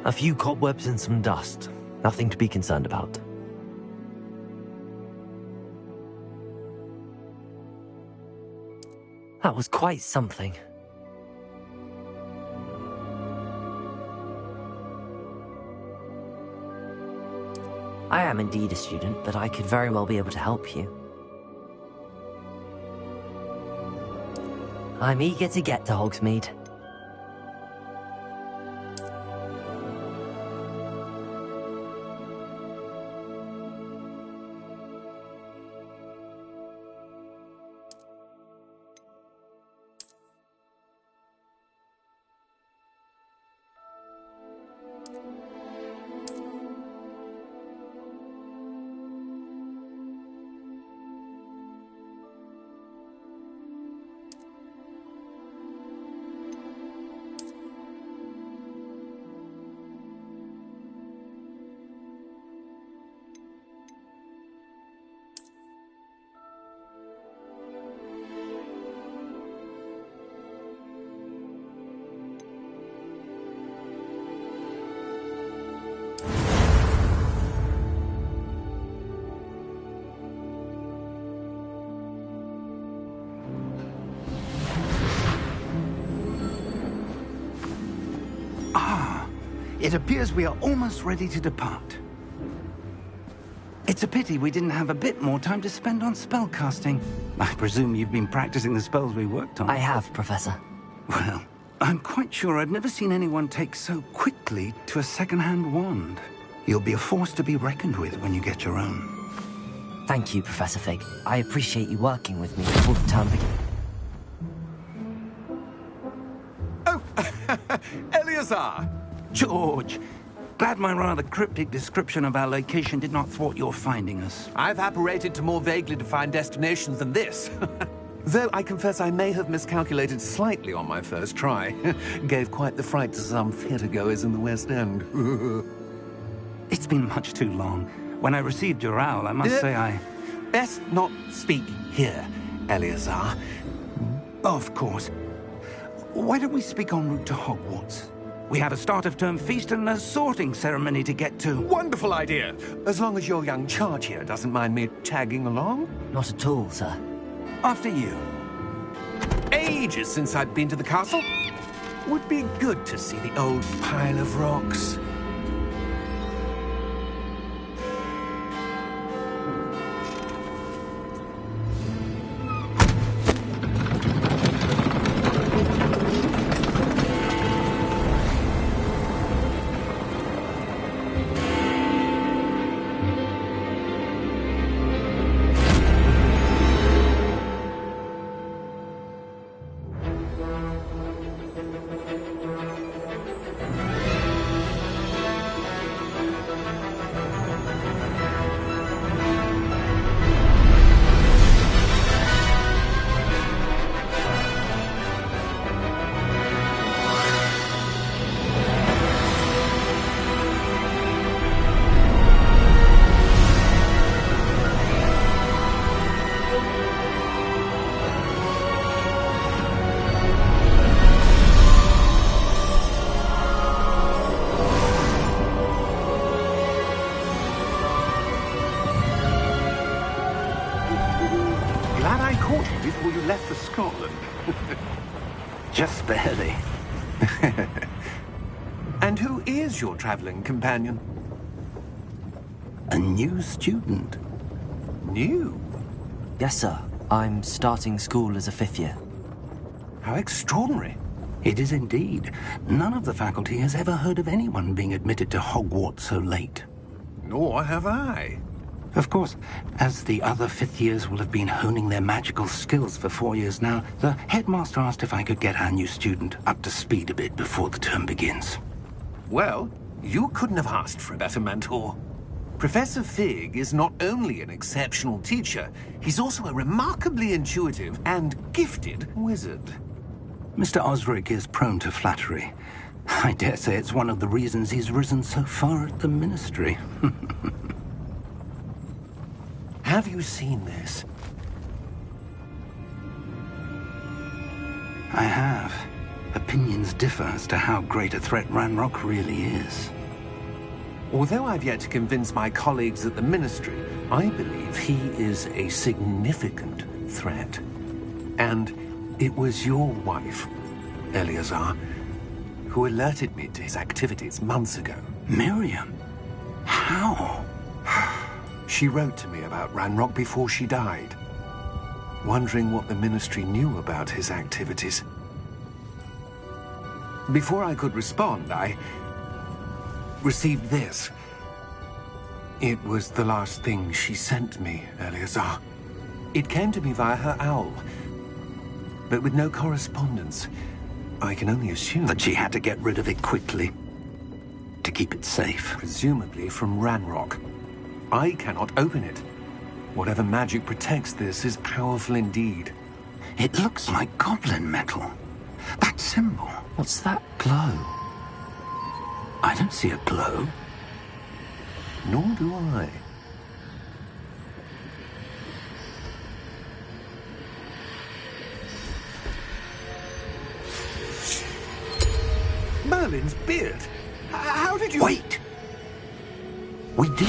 S13: A few cobwebs and some dust. Nothing to be concerned about. That was quite something. I am indeed a student, but I could very well be able to help you. I'm eager to get to Hogsmeade.
S14: It appears we are almost ready to depart. It's a pity we didn't have a bit more time to spend on spellcasting. I presume you've been practicing the spells we worked on.
S3: I have, Professor.
S14: Well, I'm quite sure I've never seen anyone take so quickly to a second-hand wand. You'll be a force to be reckoned with when you get your own.
S3: Thank you, Professor Fig. I appreciate you working with me before the term begins.
S14: Oh, Eleazar! George, glad my rather cryptic description of our location did not thwart your finding us.
S15: I've apparated to more vaguely defined destinations than this. Though I confess I may have miscalculated slightly on my first try. Gave quite the fright to some theatregoers in the West End.
S14: It's been much too long. When I received your owl, I must say I...
S15: Best not speak here, Eleazar.
S14: Of course. Why don't we speak en route to Hogwarts? We have a start-of-term feast and a sorting ceremony to get to.
S15: Wonderful idea! As long as your young charge here doesn't mind me tagging along.
S3: Not at all, sir.
S14: After you.
S15: Ages since I've been to the castle. Would be good to see the old pile of rocks.
S14: Before you left for Scotland. Just barely.
S15: And who is your traveling companion?
S14: A new student.
S15: New?
S3: Yes, sir. I'm starting school as a 5th year.
S15: How extraordinary.
S14: It is indeed. None of the faculty has ever heard of anyone being admitted to Hogwarts so late.
S15: Nor have I.
S14: Of course, as the other 5th years will have been honing their magical skills for 4 years now, the headmaster asked if I could get our new student up to speed a bit before the term begins.
S15: Well, you couldn't have asked for a better mentor. Professor Fig is not only an exceptional teacher, he's also a remarkably intuitive and gifted wizard.
S14: Mr. Osric is prone to flattery. I dare say it's one of the reasons he's risen so far at the Ministry.
S15: Have you seen this?
S14: I have. Opinions differ as to how great a threat Ranrock really is.
S15: Although I've yet to convince my colleagues at the Ministry, I believe he is a significant threat. And it was your wife, Eleazar, who alerted me to his activities months ago.
S14: Miriam? How?
S15: She wrote to me about Ranrock before she died, wondering what the Ministry knew about his activities. Before I could respond, I received this. It was the last thing she sent me, Eleazar. It came to me via her owl, but with no correspondence. I can only assume
S14: that she had to get rid of it quickly to keep it safe.
S15: Presumably from Ranrock. I cannot open it. Whatever magic protects this is powerful indeed.
S14: It looks like goblin metal. That symbol.
S13: What's that glow?
S14: I don't see a glow.
S15: Nor do I. Merlin's beard. How did you...
S14: Wait! We did...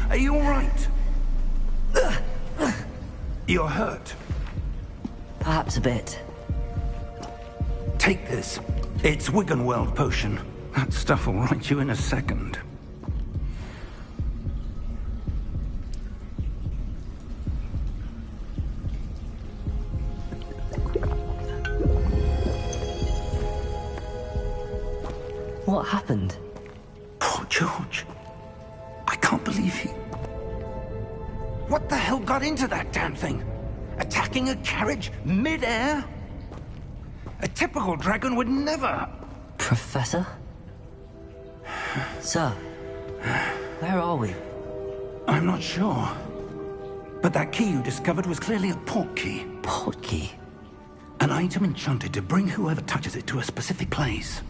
S14: Are you all right? You're hurt.
S3: Perhaps a bit.
S14: Take this. It's Wiggenweld potion. That stuff will right you in a second.
S3: What happened?
S14: Poor George. I can't believe he... What the hell got into that damn thing? Attacking a carriage mid-air? A typical dragon would never...
S3: Professor? Sir, where are we?
S14: I'm not sure. But that key you discovered was clearly a port key.
S3: Port key?
S14: An item enchanted to bring whoever touches it to a specific place.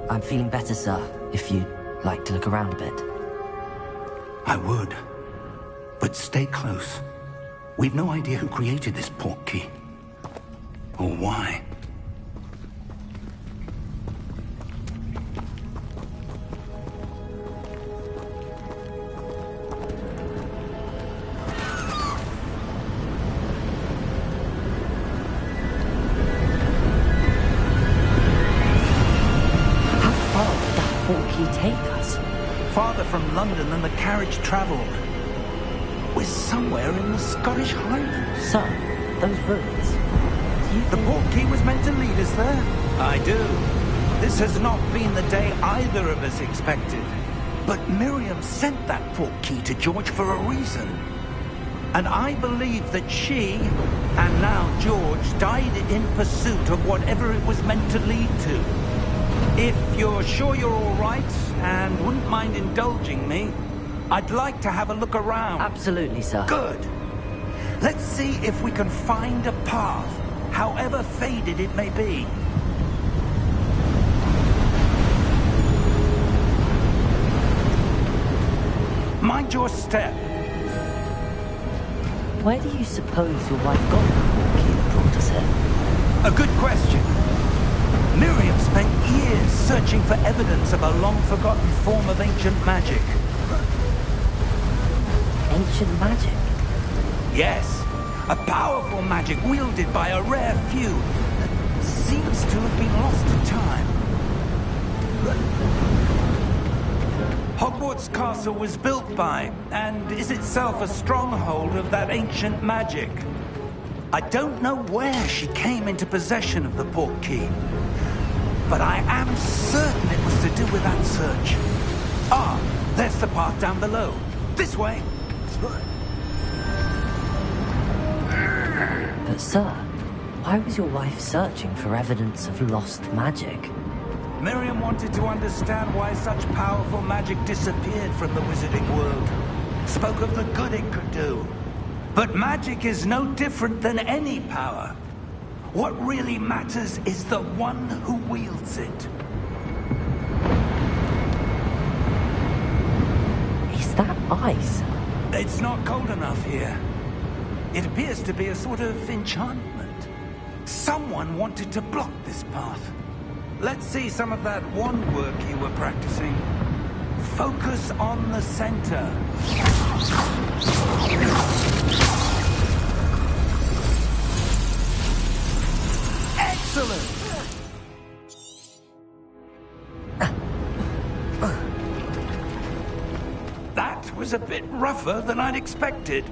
S3: I'm feeling better, sir, if you'd like to look around a bit.
S14: I would. But stay close. We've no idea who created this port key. Or why.
S3: Take us?
S14: Farther from London than the carriage travelled. We're somewhere in the Scottish Highlands.
S3: Sir, those ruins.
S14: The port key was meant to lead us there? I do. This has not been the day either of us expected. But Miriam sent that port key to George for a reason. And I believe that she, and now George, died in pursuit of whatever it was meant to lead to. If you're sure you're all right, and wouldn't mind indulging me, I'd like to have a look around.
S3: Absolutely, sir.
S14: Good. Let's see if we can find a path, however faded it may be. Mind your step.
S3: Where do you suppose your wife got the port key that brought us here?
S14: A good question. Miriam spent years searching for evidence of a long-forgotten form of ancient magic.
S3: Ancient magic?
S14: Yes, a powerful magic wielded by a rare few that seems to have been lost to time. Hogwarts Castle was built by, and is itself a stronghold of that ancient magic. I don't know where she came into possession of the Portkey, but I am certain it was to do with that search. Ah, there's the path down below. This way.
S3: But sir, why was your wife searching for evidence of lost magic?
S14: Miriam wanted to understand why such powerful magic disappeared from the wizarding world. Spoke of the good it could do. But magic is no different than any power. What really matters is the one who wields it.
S3: Is that ice?
S14: It's not cold enough here. It appears to be a sort of enchantment. Someone wanted to block this path. Let's see some of that wand work you were practicing. Focus on the center. Excellent! That was a bit rougher than I'd expected.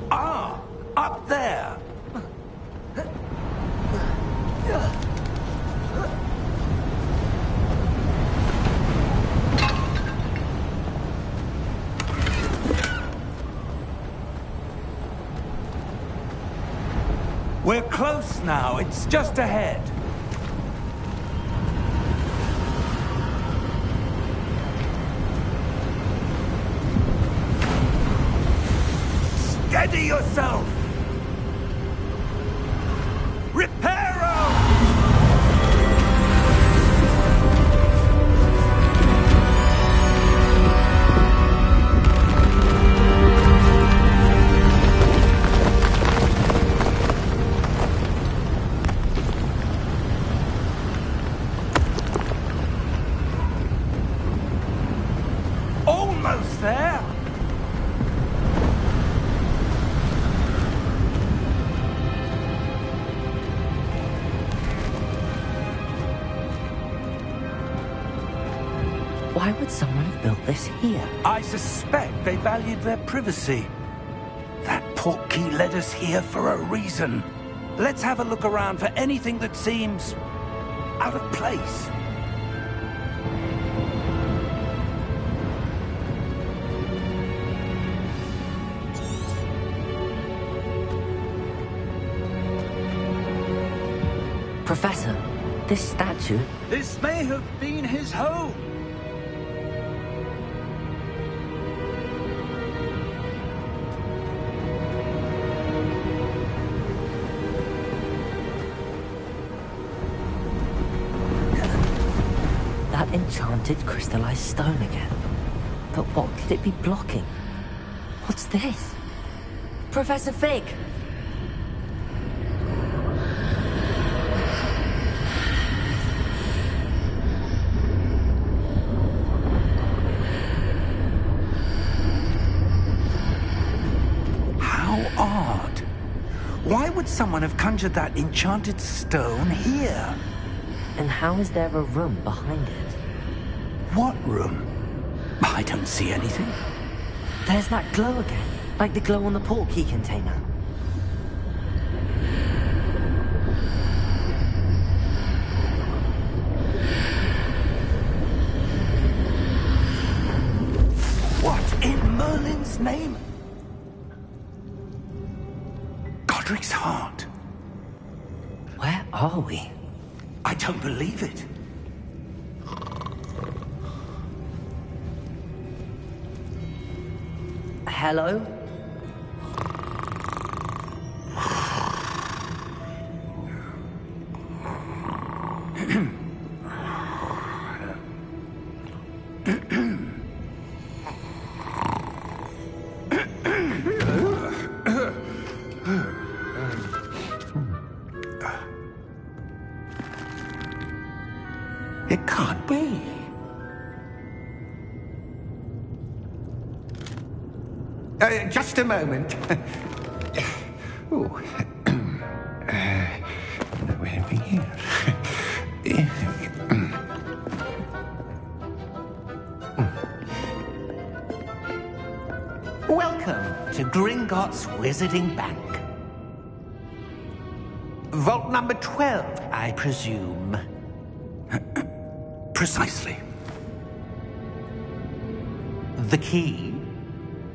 S14: Ah, up there. We're close now. It's just ahead. Steady yourself! Reparo! Almost there!
S3: Why would someone have built this here?
S14: I suspect they valued their privacy. That Portkey led us here for a reason. Let's have a look around for anything that seems out of place.
S3: Professor, this statue...
S14: This may have been his home.
S3: That enchanted crystallized stone again. But what could it be blocking? What's this? Professor Fig!
S14: Odd. Why would someone have conjured that enchanted stone here?
S3: And how is there a room behind it?
S14: What room? I don't see anything.
S3: There's that glow again, like the glow on the Portkey container.
S14: What in Merlin's name? Godric's heart.
S3: Where are we?
S14: I don't believe it.
S3: Hello?
S15: It can't be. Just a moment. Oh. Where are we here? Welcome to Gringotts Wizarding Bank. Vault number 12, I presume.
S14: Precisely.
S15: The key?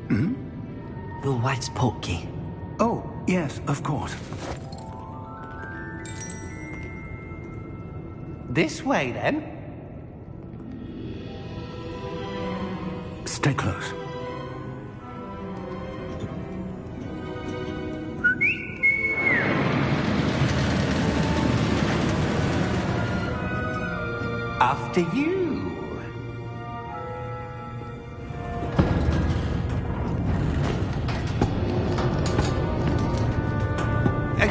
S14: Hmm?
S3: Your wife's portkey.
S14: Oh, yes, of course.
S15: This way, then.
S14: Stay close.
S15: After you.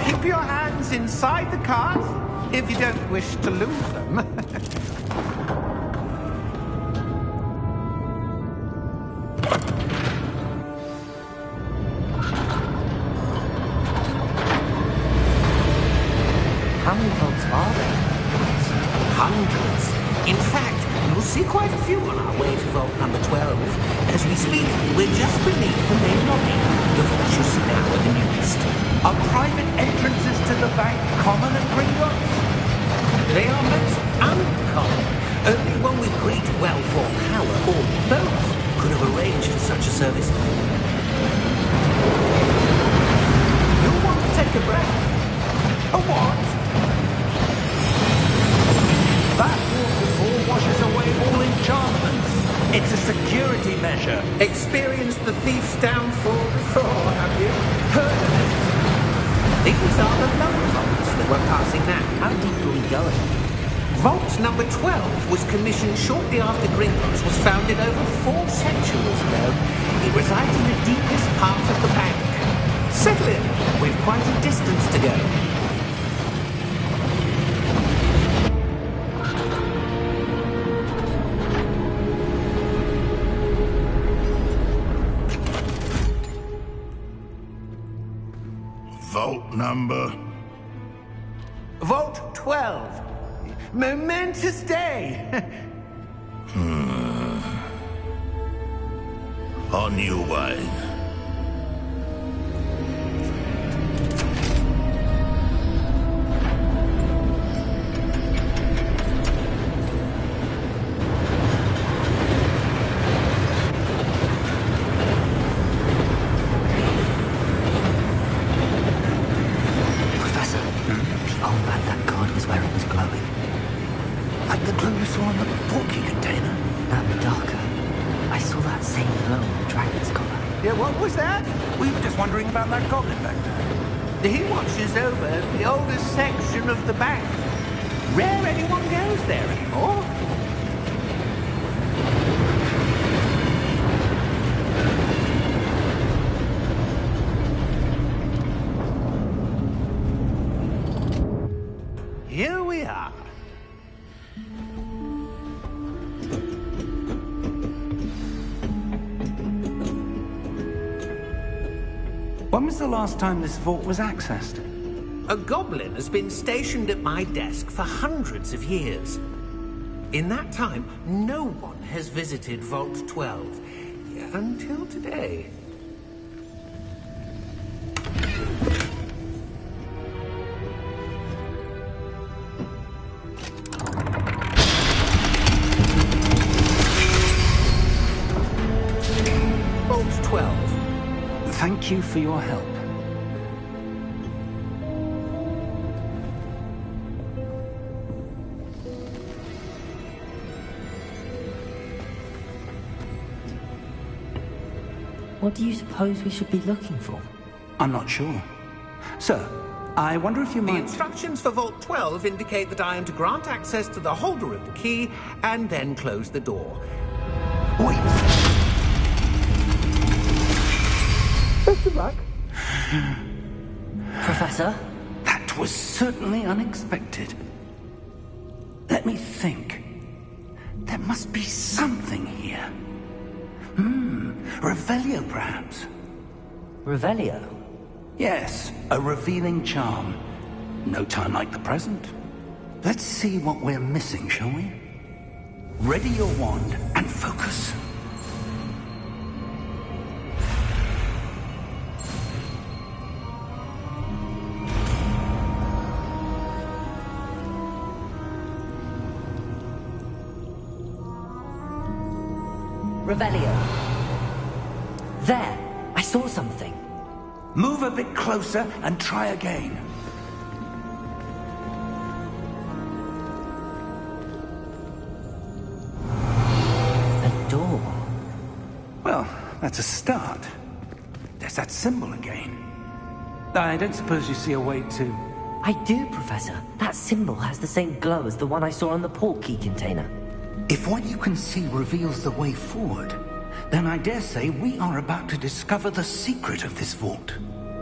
S15: Keep your hands inside the cart if you don't wish to lose them.
S3: How many vaults are there?
S15: Hundreds. In fact, you'll see quite a few on our way to vault number 12. As we speak, we're just beneath the main lobby. The vaults you see now are the newest.
S14: Are private entrances to the bank common at Gringotts?
S15: They are most uncommon. Only one with great wealth or power, or both, could have arranged for such a service. You'll want to take a breath. A what?
S14: That waterfall washes away all enchantments. It's a security measure.
S15: Experienced the thief's downfall before, have you? Heard of it? These are the lower vaults that we're passing now.
S3: How deep are we going?
S15: Vault number 12 was commissioned shortly after Gringotts was founded over 4 centuries ago. It resides in the deepest part of the bank. Settle in. We've quite a distance to go.
S8: Vault number?
S15: Vault 12. Momentous day.
S8: On your way.
S14: Wondering about that goblin back there.
S15: He watches over the oldest section of the bank. Rare anyone goes there anymore. Here we are.
S14: When was the last time this vault was accessed?
S15: A goblin has been stationed at my desk for hundreds of years. In that time, no one has visited Vault 12. Until today. Vault 12.
S14: Thank you for your help.
S3: What do you suppose we should be looking for?
S14: I'm not sure. Sir, I wonder if you might...
S15: The instructions for Vault 12 indicate that I am to grant access to the holder of the key and then close the door. Wait! Best of luck.
S3: Professor?
S14: That was certainly unexpected. Let me think. There must be something here. Revelio, perhaps?
S3: Revelio?
S14: Yes, a revealing charm. No time like the present. Let's see what we're missing, shall we? Ready your wand and focus.
S3: Revelio. There! I saw something.
S14: Move a bit closer and try again.
S3: A door.
S14: Well, that's a start. There's that symbol again. I don't suppose you see a way to...
S3: I do, Professor. That symbol has the same glow as the one I saw on the port key container.
S14: If what you can see reveals the way forward, then I dare say we are about to discover the secret of this vault.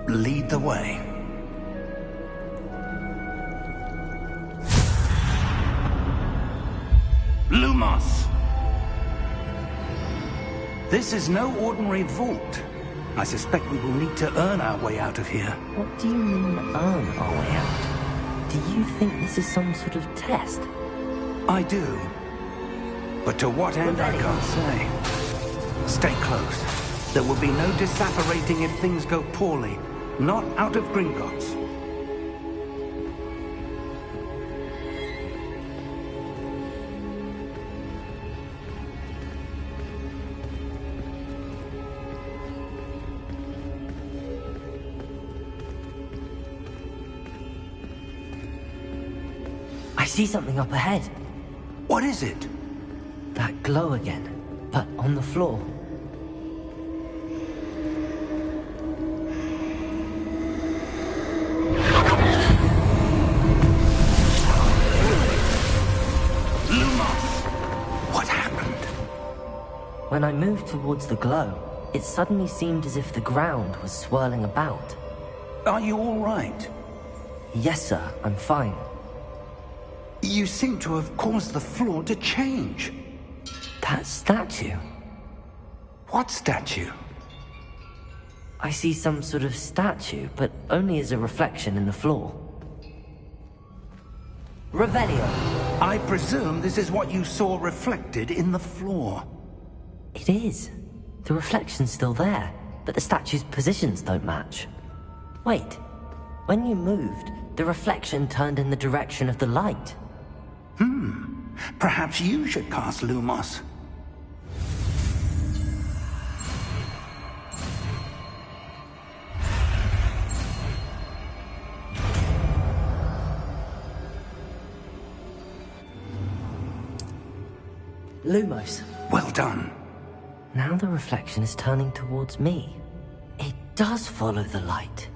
S14: Lead the way. Lumos! This is no ordinary vault. I suspect we will need to earn our way out of here.
S3: What do you mean, earn our way out? Do you think this is some sort of test?
S14: I do. But to what end, I can't say. Stay close. There will be no disapparating if things go poorly. Not out of Gringotts.
S3: I see something up ahead.
S14: What is it?
S3: That glow again, but on the floor.
S14: Lumos! What happened?
S3: When I moved towards the glow, it suddenly seemed as if the ground was swirling about.
S14: Are you all right?
S3: Yes, sir, I'm fine.
S14: You seem to have caused the floor to change.
S3: That statue?
S14: What statue?
S3: I see some sort of statue, but only as a reflection in the floor. Revelio!
S14: I presume this is what you saw reflected in the floor.
S3: It is. The reflection's still there, but the statue's positions don't match. Wait. When you moved, the reflection turned in the direction of the light.
S14: Perhaps you should cast Lumos.
S3: Lumos.
S14: Well done.
S3: Now the reflection is turning towards me. It does follow the light.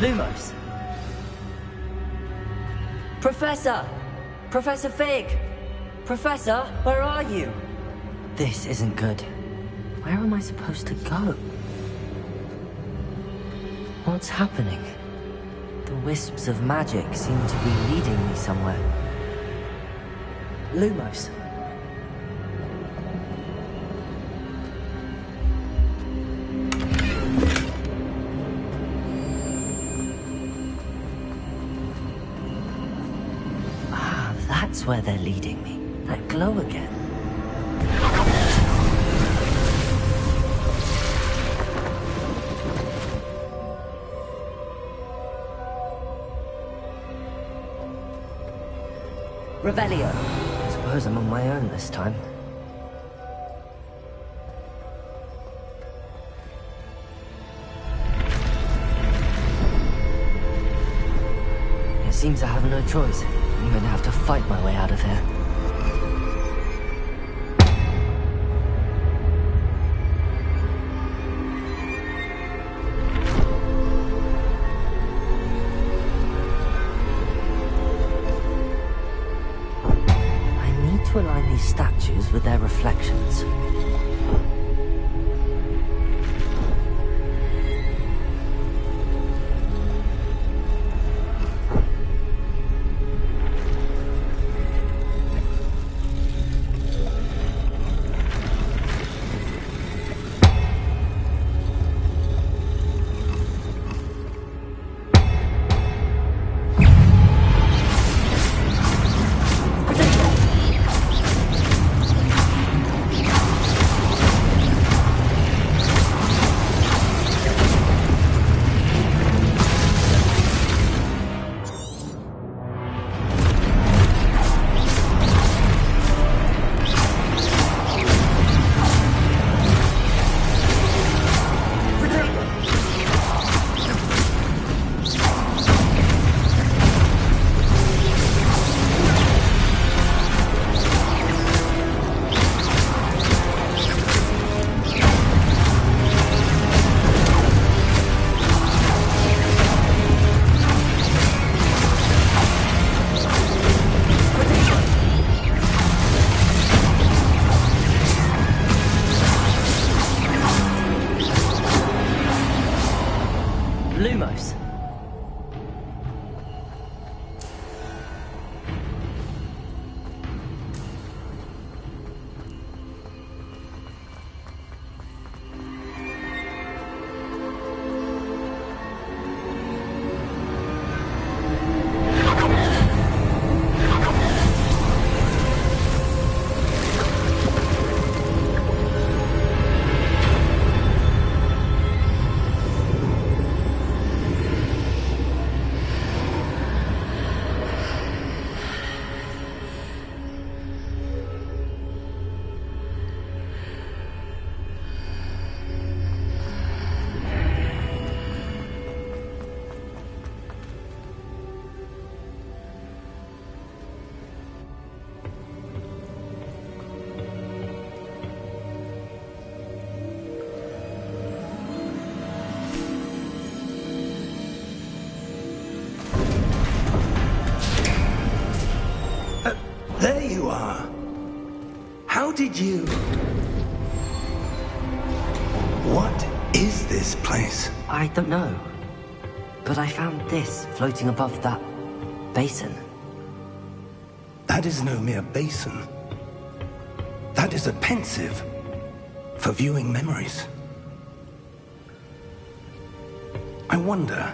S3: Lumos. Professor! Professor Fig! Professor, where are you? This isn't good. Where am I supposed to go? What's happening? The wisps of magic seem to be leading me somewhere. Lumos. Ah, that's where they're leading me. That glow again. Revelio. I suppose I'm on my own this time. It seems I have no choice. I'm going to have to fight my way out of here. To align these statues with their reflections. Lumos.
S14: There you are. How did you... What is this place?
S3: I don't know. But I found this floating above that basin.
S14: That is no mere basin. That is a pensive for viewing memories. I wonder...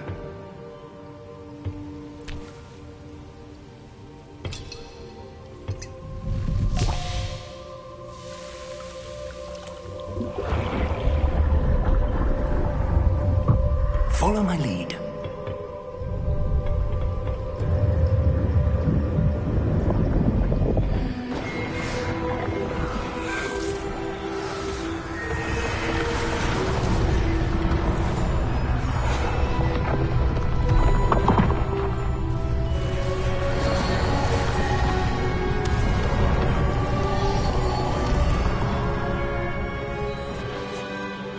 S14: Follow my lead.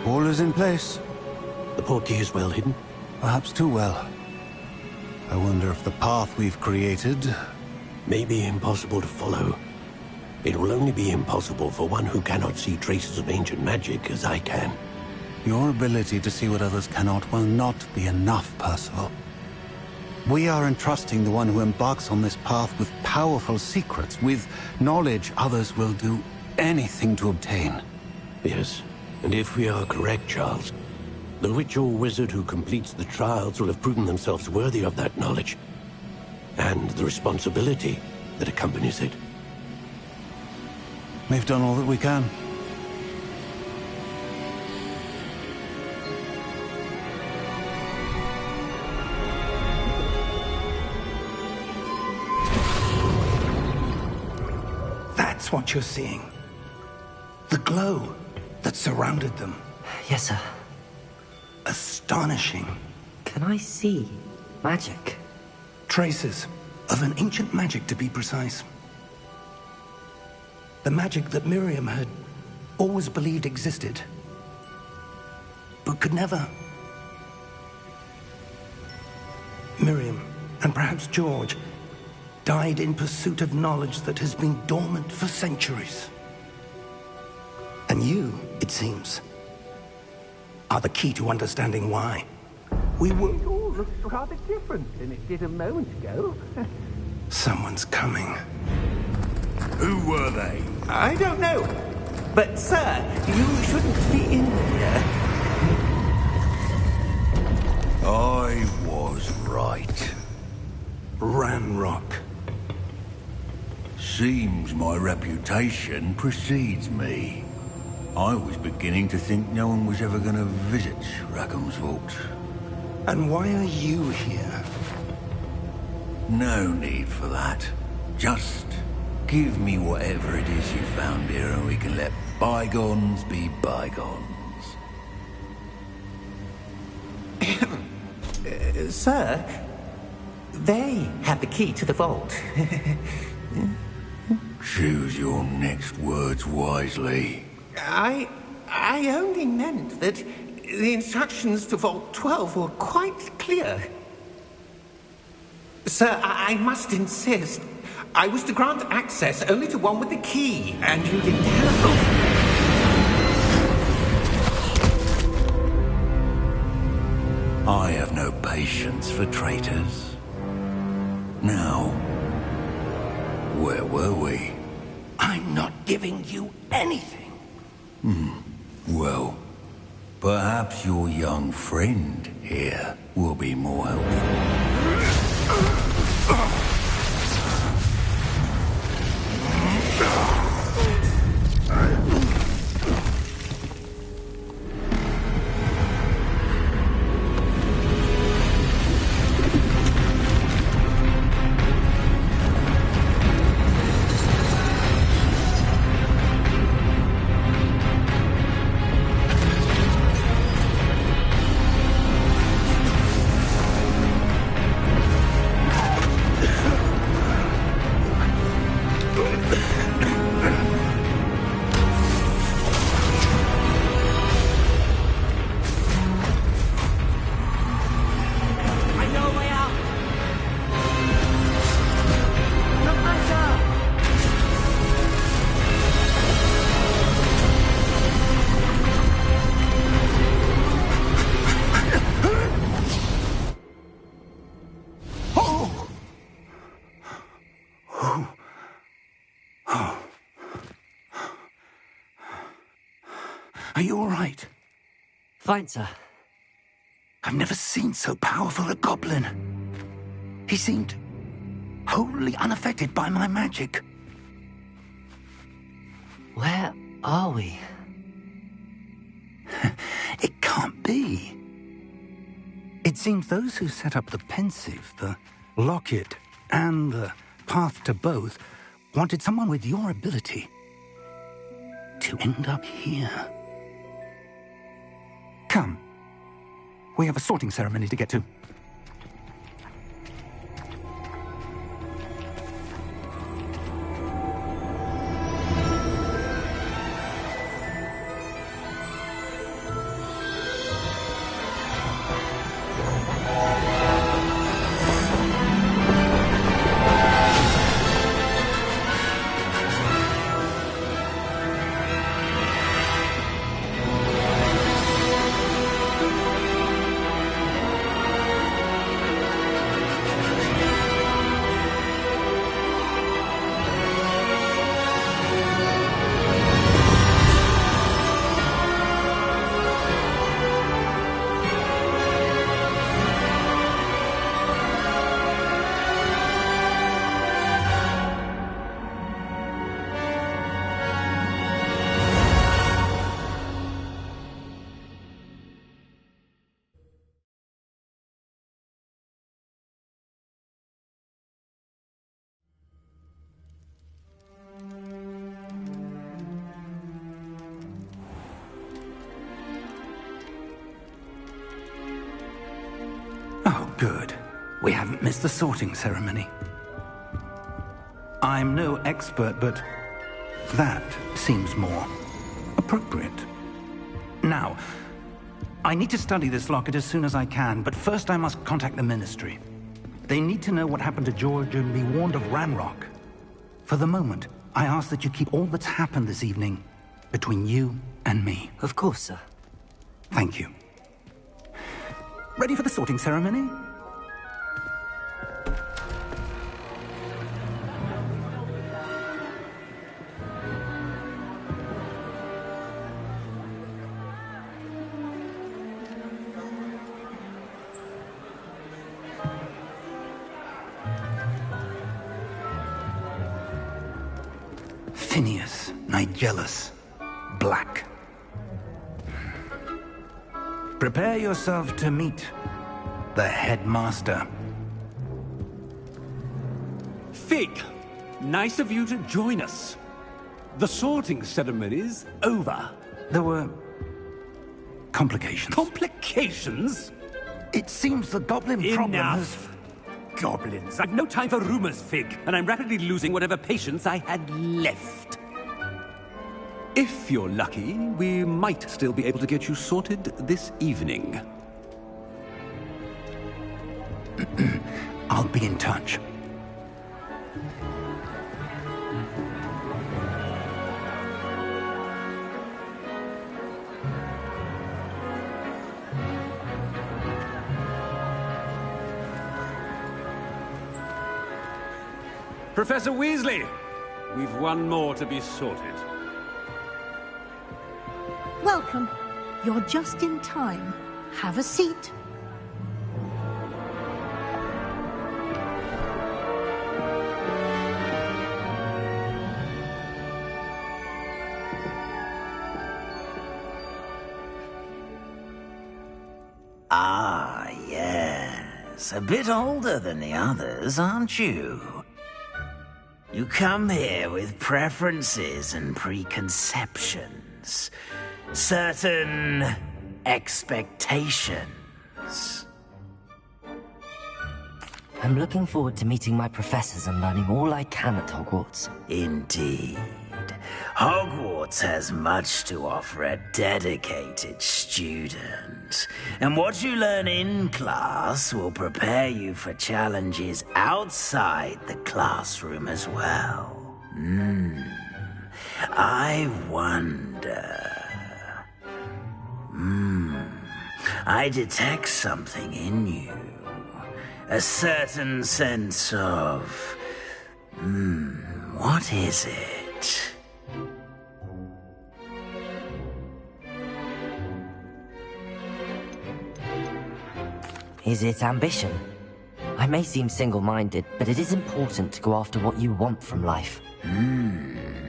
S16: All is in place.
S7: The portkey is well hidden?
S16: Perhaps too well. I wonder if the path we've created...
S7: may be impossible to follow.
S11: It will only be impossible for one who cannot see traces of ancient magic as I can.
S16: Your ability to see what others cannot will not be enough, Percival. We are entrusting the one who embarks on this path with powerful secrets, with knowledge others will do anything to obtain.
S11: Yes, and if we are correct, Charles, the witch or wizard who completes the trials will have proven themselves worthy of that knowledge, and the responsibility that accompanies it.
S16: We've done all that we can.
S14: That's what you're seeing. The glow that surrounded them.
S3: Yes, sir.
S14: Astonishing.
S3: Can I see magic?
S14: Traces of an ancient magic, to be precise. The magic that Miriam had always believed existed, but could never. Miriam, and perhaps George, died in pursuit of knowledge that has been dormant for centuries. And you, it seems, are the key to understanding why. We were...
S15: It all looks rather different than it did a moment ago.
S14: Someone's coming.
S8: Who were they?
S15: I don't know. But, sir, you shouldn't be in here.
S8: I was right.
S14: Ranrock.
S8: Seems my reputation precedes me. I was beginning to think no one was ever going to visit Rackham's Vault.
S14: And why are you here?
S8: No need for that. Just give me whatever it is you found here and we can let bygones be bygones.
S15: Sir, they have the key to the vault.
S8: Choose your next words wisely.
S15: I only meant that the instructions to Vault 12 were quite clear. Sir, I must insist. I was to grant access only to one with the key, and you didn't have.
S8: I have no patience for traitors. Now, where were we?
S14: I'm not giving you anything.
S8: Well, perhaps your young friend here will be more helpful.
S14: Are you all right?
S3: Fine, sir.
S14: I've never seen so powerful a goblin. He seemed wholly unaffected by my magic.
S3: Where are we?
S14: It can't be. It seems those who set up the Pensieve, the Locket, and the Path to Both wanted someone with your ability to end up here. Come. We have a sorting ceremony to get to. good. We haven't missed the sorting ceremony. I'm no expert, but that seems more appropriate. Now, I need to study this locket as soon as I can, but first I must contact the Ministry. They need to know what happened to George and be warned of Ranrock. For the moment, I ask that you keep all that's happened this evening between you and me.
S3: Of course, sir.
S14: Thank you. Ready for the sorting ceremony? Phineas, Nigellus, Black. Prepare yourself to meet the headmaster.
S11: Fig, nice of you to join us. The sorting ceremony's over.
S14: There were complications.
S11: Complications?
S14: It seems the goblin problem has...
S11: Enough. Goblins. I've no time for rumors, Fig, and I'm rapidly losing whatever patience I had left. If you're lucky, we might still be able to get you sorted this evening.
S14: I'll be in touch.
S11: Professor Weasley, we've one more to be sorted.
S5: Welcome. You're just in time. Have a seat.
S1: Ah, yes. A bit older than the others, aren't you? You come here with preferences and preconceptions. Certain expectations.
S3: I'm looking forward to meeting my professors and learning all I can at Hogwarts.
S1: Indeed. Hogwarts has much to offer a dedicated student. And what you learn in class will prepare you for challenges outside the classroom as well. I wonder... I detect something in you. A certain sense of... what is it?
S3: Is it ambition? I may seem single-minded, but it is important to go after what you want from life.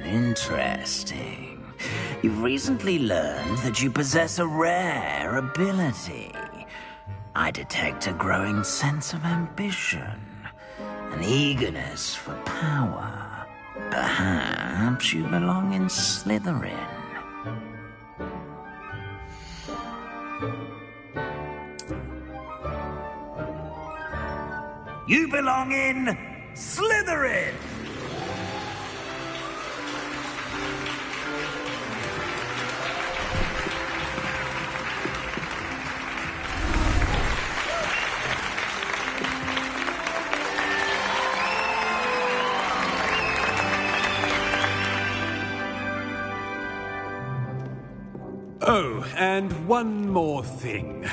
S1: Interesting. You've recently learned that you possess a rare ability. I detect a growing sense of ambition, an eagerness for power. Perhaps you belong in Slytherin. You belong in Slytherin!
S11: Oh, and one more thing.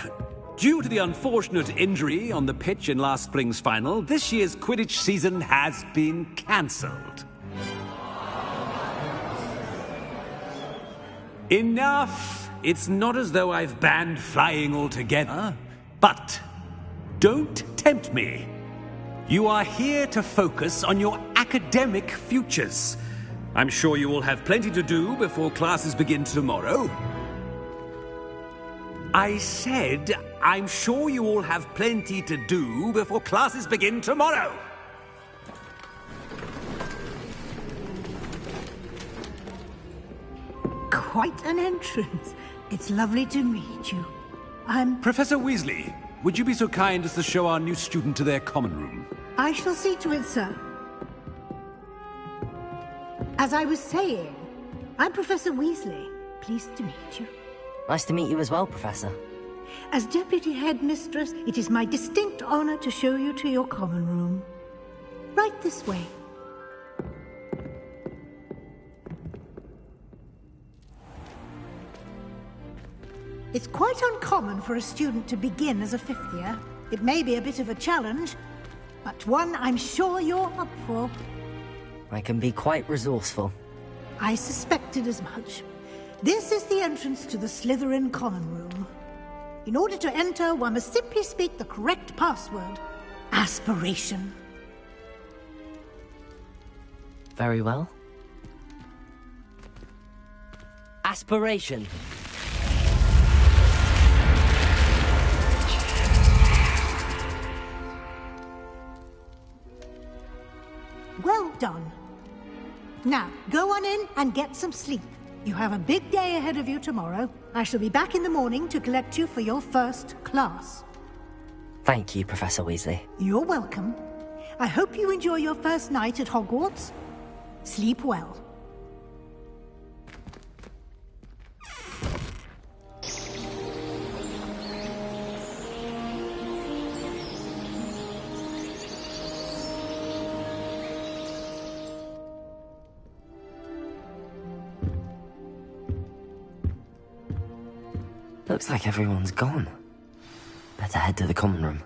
S11: Due to the unfortunate injury on the pitch in last spring's final, this year's Quidditch season has been cancelled. Enough! It's not as though I've banned flying altogether. But don't tempt me. You are here to focus on your academic futures. I'm sure you will have plenty to do before classes begin tomorrow. I said, I'm sure you all have plenty to do before classes begin tomorrow.
S5: Quite an entrance. It's lovely to meet you. I'm...
S11: Professor Weasley,
S17: would you be so kind as to show our new student to their common room?
S18: I shall see to it, sir. As I was saying, I'm Professor Weasley. Pleased to meet you.
S3: Nice to meet you as well, Professor.
S18: As Deputy Headmistress, it is my distinct honor to show you to your common room. Right this way. It's quite uncommon for a student to begin as a fifth year. It may be a bit of a challenge, but one I'm sure you're up for.
S3: I can be quite resourceful.
S18: I suspected as much. This is the entrance to the Slytherin common room. In order to enter, one must simply speak the correct password. Aspiration.
S3: Very well. Aspiration.
S18: Well done. Now, go on in and get some sleep. You have a big day ahead of you tomorrow. I shall be back in the morning to collect you for your first class.
S3: Thank you, Professor Weasley.
S18: You're welcome. I hope you enjoy your first night at Hogwarts. Sleep well.
S3: Looks like everyone's gone. Better head to the common room.